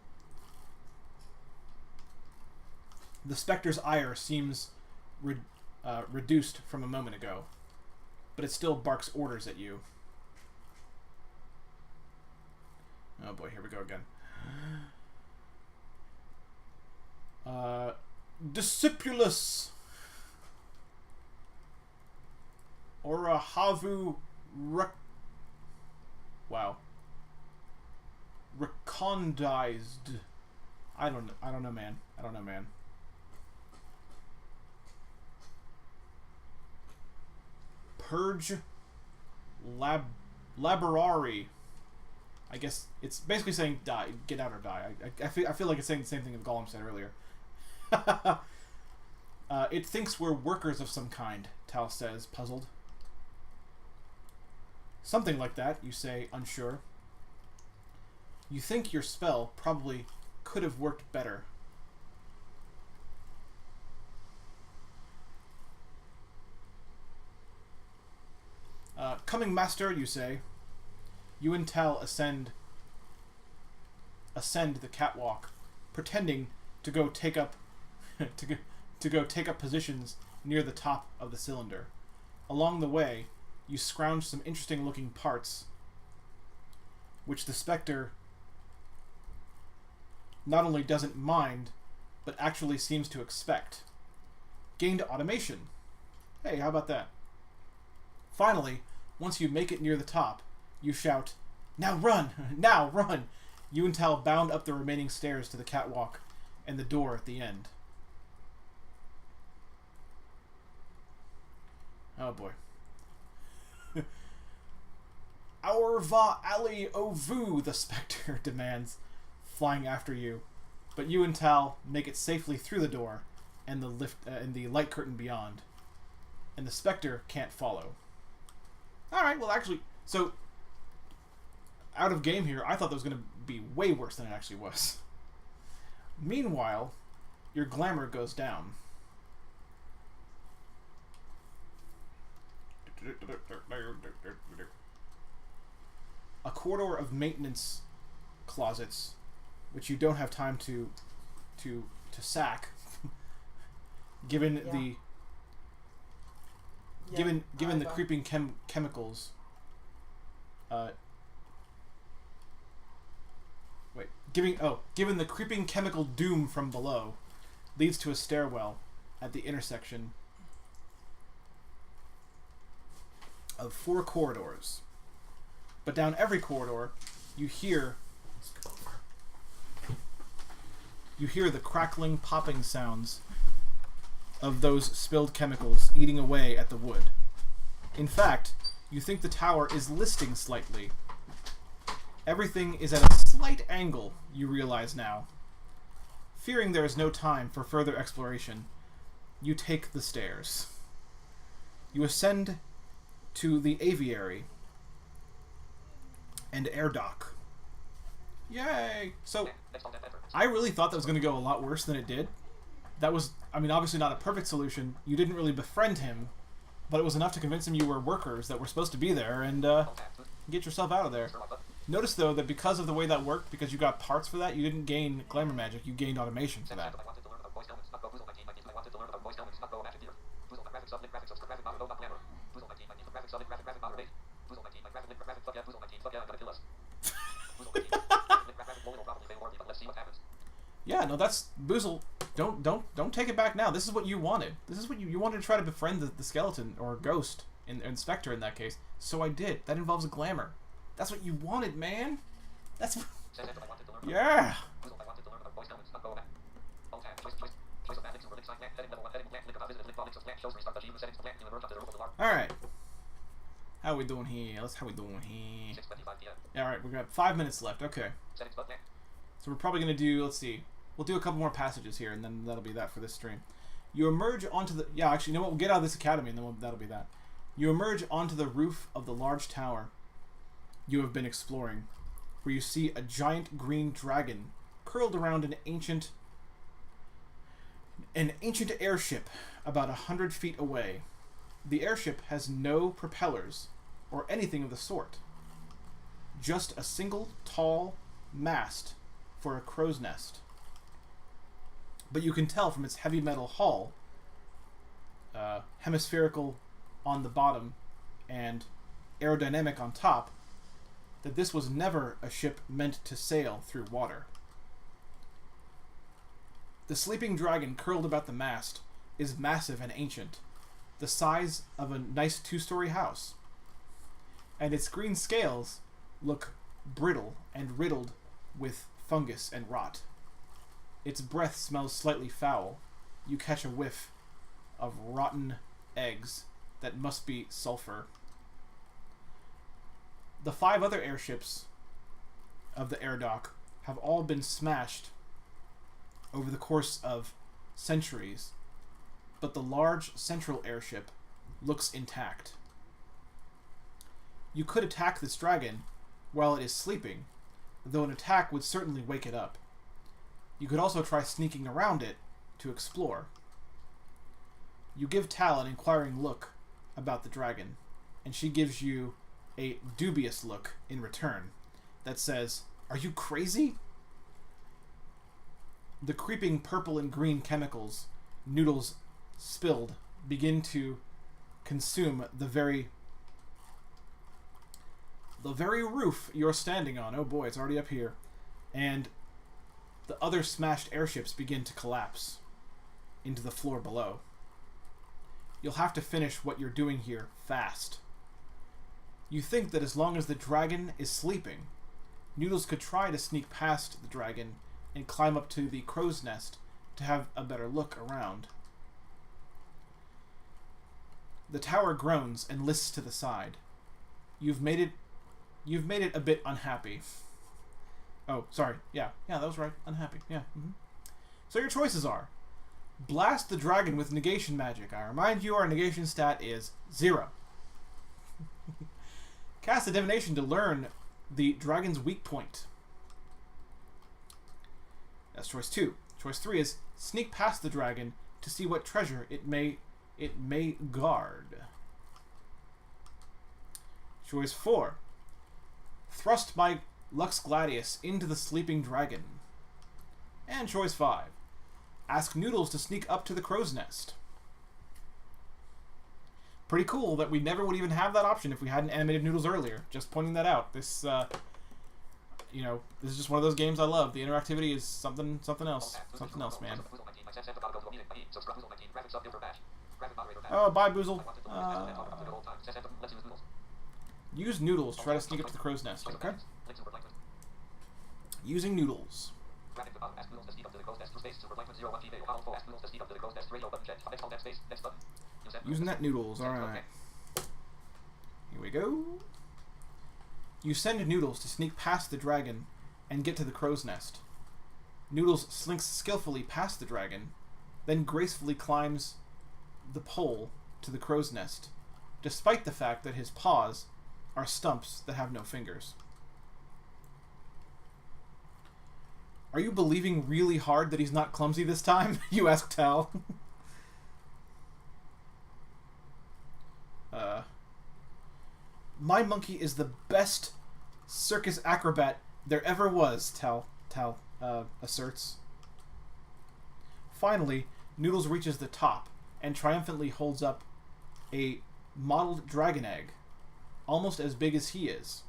The Spectre's ire seems reduced from a moment ago, but it still barks orders at you. Oh boy, here we go again. Discipulus Ora havu wow. Recondized. I don't know, man. Purge laborari. I guess it's basically saying die, get out or die. I feel like it's saying the same thing that Gollum said earlier. It thinks we're workers of some kind, Tal says, puzzled. Something like that, you say, unsure. You think your spell probably could have worked better. Coming, master, you say. You and Tal ascend the catwalk, pretending to go take up to go take up positions near the top of the cylinder. Along the way, you scrounge some interesting-looking parts, which the Spectre not only doesn't mind, but actually seems to expect. Gained automation. Hey, how about that? Finally, once you make it near the top, you shout, "Now run! Now run!" You and Tal bound up the remaining stairs to the catwalk and the door at the end. Oh boy. Aurva Ali Ovu, the Spectre demands, flying after you. But you and Tal make it safely through the door and the light curtain beyond. And the Spectre can't follow. Alright, well actually, so out of game here, I thought that was going to be way worse than it actually was. Meanwhile, your glamour goes down. A corridor of maintenance closets, which you don't have time to sack, given the creeping chemicals. Given the creeping chemical doom from below, leads to a stairwell at the intersection of 4 corridors. But down every corridor, you hear the crackling, popping sounds of those spilled chemicals eating away at the wood. In fact, you think the tower is listing slightly. Everything is at a slight angle, you realize now. Fearing there is no time for further exploration, you take the stairs. You ascend to the aviary and air dock. Yay! So, I really thought that was going to go a lot worse than it did. That was, obviously not a perfect solution. You didn't really befriend him, but it was enough to convince him you were workers that were supposed to be there and get yourself out of there. Notice, though, that because of the way that worked, because you got parts for that, you didn't gain glamour magic, you gained automation for that. Yeah, no, that's Boozle. Don't take it back now. This is what you wanted. This is what you wanted to try to befriend the skeleton or ghost in Spectre in that case. So I did. That involves a glamour. That's what you wanted, man. That's yeah. Alright. How we doing here? How we doing here? Alright, we've got 5 minutes left. Okay. So we're probably going to do, let's see. We'll do a couple more passages here, and then that'll be that for this stream. You emerge onto the... Yeah, actually, you know what? We'll get out of this academy, and then that'll be that. You emerge onto the roof of the large tower you have been exploring, where you see a giant green dragon curled around an ancient airship about 100 feet away. The airship has no propellers or anything of the sort. Just a single tall mast for a crow's nest. But you can tell from its heavy metal hull, hemispherical on the bottom and aerodynamic on top, that this was never a ship meant to sail through water. The sleeping dragon curled about the mast is massive and ancient, the size of a nice 2-story house, and its green scales look brittle and riddled with fungus and rot. Its breath smells slightly foul. You catch a whiff of rotten eggs that must be sulfur. The 5 other airships of the air dock have all been smashed over the course of centuries, but the large central airship looks intact. You could attack this dragon while it is sleeping, though an attack would certainly wake it up. You could also try sneaking around it to explore. You give Tal an inquiring look about the dragon, and she gives you a dubious look in return that says, "Are you crazy?" The creeping purple and green chemicals Noodles spilled begin to consume the very roof you're standing on. Oh boy, it's already up here. And the other smashed airships begin to collapse into the floor below. You'll have to finish what you're doing here fast. You think that as long as the dragon is sleeping, Noodles could try to sneak past the dragon and climb up to the crow's nest to have a better look around. The tower groans and lists to the side. You've made it a bit unhappy. Oh, sorry. Yeah, that was right. Unhappy. Yeah. Mm-hmm. So your choices are: blast the dragon with negation magic. I remind you, our negation stat is 0. Cast a divination to learn the dragon's weak point. That's choice 2. Choice 3 is sneak past the dragon to see what treasure it may guard. Choice 4. Thrust my Lux Gladius into the sleeping dragon. And choice 5. Ask Noodles to sneak up to the crow's nest. Pretty cool that we never would even have that option if we hadn't animated Noodles earlier. Just pointing that out. This, this is just one of those games I love. The interactivity is something else. Something else, man. Oh, bye, Boozle. Use Noodles to try to sneak up to the crow's nest, okay? Using Noodles. Using that Noodles, alright. Here we go. You send Noodles to sneak past the dragon and get to the crow's nest. Noodles slinks skillfully past the dragon, then gracefully climbs the pole to the crow's nest, despite the fact that his paws are stumps that have no fingers. Are you believing really hard that he's not clumsy this time? You ask Tal. My monkey is the best circus acrobat there ever was, Tal asserts. Finally, Noodles reaches the top and triumphantly holds up a mottled dragon egg, almost as big as he is.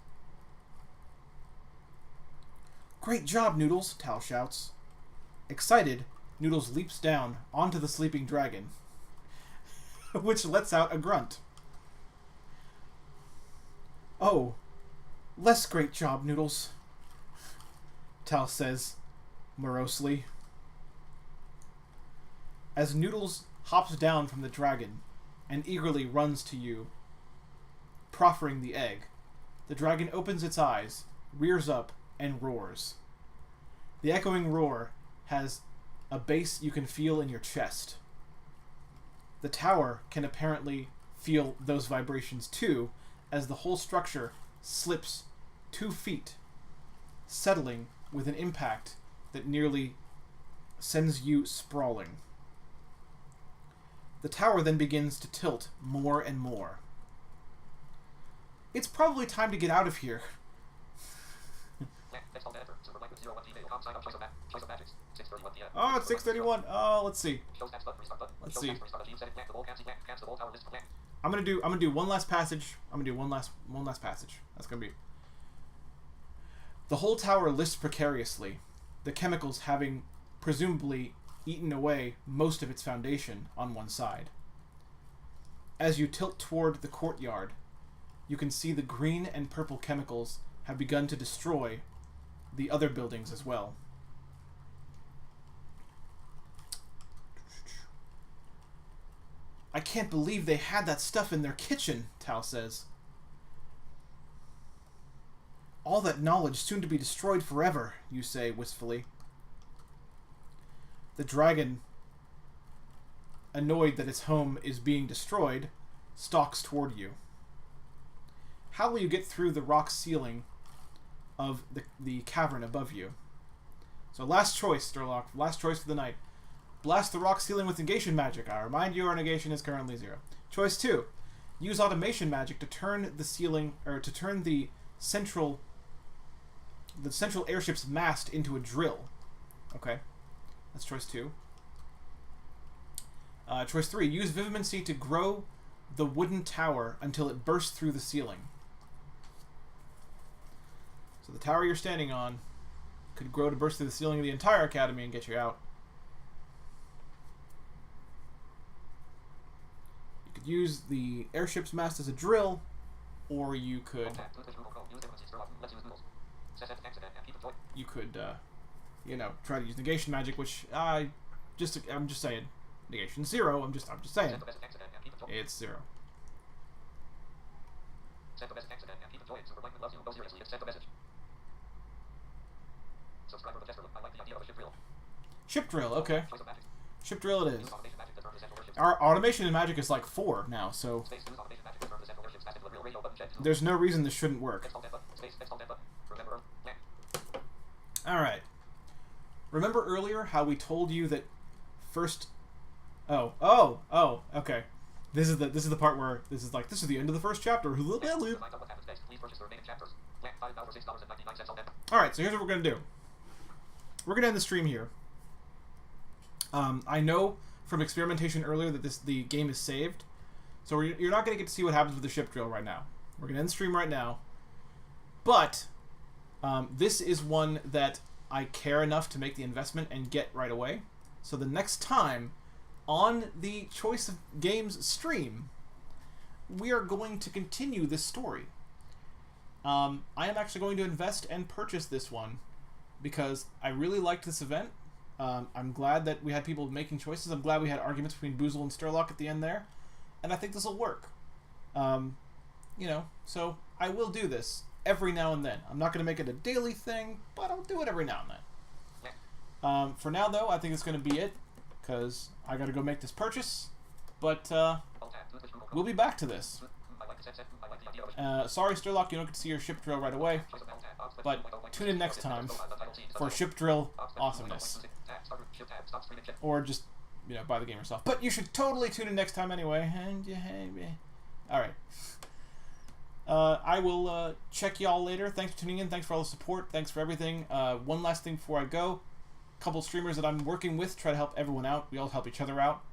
Great job, Noodles, Tal shouts. Excited, Noodles leaps down onto the sleeping dragon, which lets out a grunt. Oh, less great job, Noodles, Tal says morosely. As Noodles hops down from the dragon and eagerly runs to you, proffering the egg. The dragon opens its eyes, rears up, and roars. The echoing roar has a bass you can feel in your chest. The tower can apparently feel those vibrations too, as the whole structure slips 2 feet, settling with an impact that nearly sends you sprawling. The tower then begins to tilt more and more. It's probably time to get out of here. Oh, it's 6:31. Oh, let's see. Let's see. I'm gonna do one last passage. I'm gonna do one last passage. That's gonna be. The whole tower lifts precariously, the chemicals having presumably eaten away most of its foundation on one side. As you tilt toward the courtyard, you can see the green and purple chemicals have begun to destroy the other buildings as well. I can't believe they had that stuff in their kitchen, Tal says. All that knowledge soon to be destroyed forever, you say wistfully. The dragon, annoyed that its home is being destroyed, stalks toward you. How will you get through the rock ceiling of the cavern above you? So last choice, Sturlock. Last choice for the night. Blast the rock ceiling with negation magic. I remind you our negation is currently 0. Choice 2. Use automation magic to turn the ceiling, or to turn the central airship's mast into a drill. Okay. That's choice 2. Choice 3. Use vivimancy to grow the wooden tower until it bursts through the ceiling. So the tower you're standing on could grow to burst through the ceiling of the entire academy and get you out. You could use the airship's mast as a drill, or you could try to use negation magic, which I'm just saying, negation 0. I'm just saying, it's 0. Ship drill, okay. Ship drill it is. Our automation in magic is like 4 now, so there's no reason this shouldn't work. Alright. Remember earlier how we told you that first... Oh, okay. This is the part where this is the end of the first chapter. Alright, so here's what we're going to do. We're going to end the stream here. I know from experimentation earlier that the game is saved, so you're not going to get to see what happens with the ship drill right now. We're going to end the stream right now. But this is one that I care enough to make the investment and get right away. So the next time on the Choice of Games stream, we are going to continue this story. I am actually going to invest and purchase this one because I really liked this event. I'm glad that we had people making choices. I'm glad we had arguments between Boozle and Sturlock at the end there. And I think this will work. So I will do this every now and then. I'm not going to make it a daily thing, but I'll do it every now and then. For now, though, I think it's going to be it, because I got to go make this purchase. But we'll be back to this. Sorry, Sturlock, you don't get to see your ship drill right away, but tune in next time for ship drill awesomeness. Or just, buy the game yourself. But you should totally tune in next time anyway. Alright. I will check y'all later. Thanks for tuning in. Thanks for all the support. Thanks for everything. One last thing before I go. A couple streamers that I'm working with try to help everyone out. We all help each other out.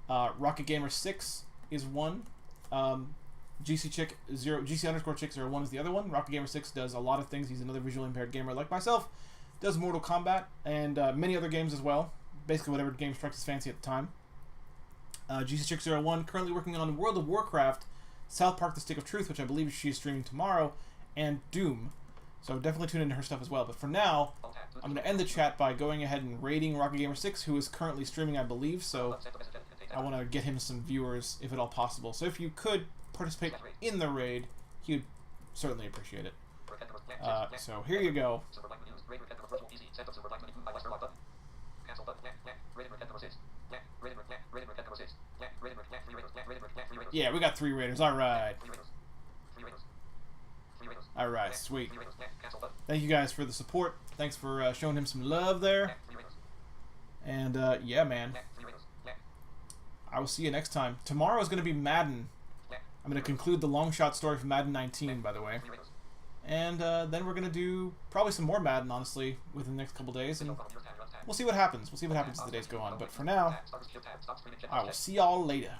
Rocket Gamer 6 is one. GC_Chick01 is the other one. Rocket Gamer 6 does a lot of things. He's another visually impaired gamer like myself. Does Mortal Kombat and many other games as well. Basically whatever game strikes his fancy at the time. GC_Chick01 currently working on World of Warcraft, South Park: The Stick of Truth, which I believe she's streaming tomorrow, and Doom. So definitely tune into her stuff as well. But for now, I'm going to end the chat by going ahead and raiding Rocket Gamer 6, who is currently streaming, I believe. So I want to get him some viewers, if at all possible. So if you could participate in the raid, he would certainly appreciate it. So here you go. Yeah, we got 3 raiders. Alright. Alright, sweet. Thank you guys for the support. Thanks for showing him some love there. And yeah, man. I will see you next time. Tomorrow is going to be Madden. I'm going to conclude the long shot story from Madden 19, by the way. And then we're going to do probably some more Madden, honestly, within the next couple days. And we'll see what happens. We'll see what happens as the days go on. But for now, I will see y'all later.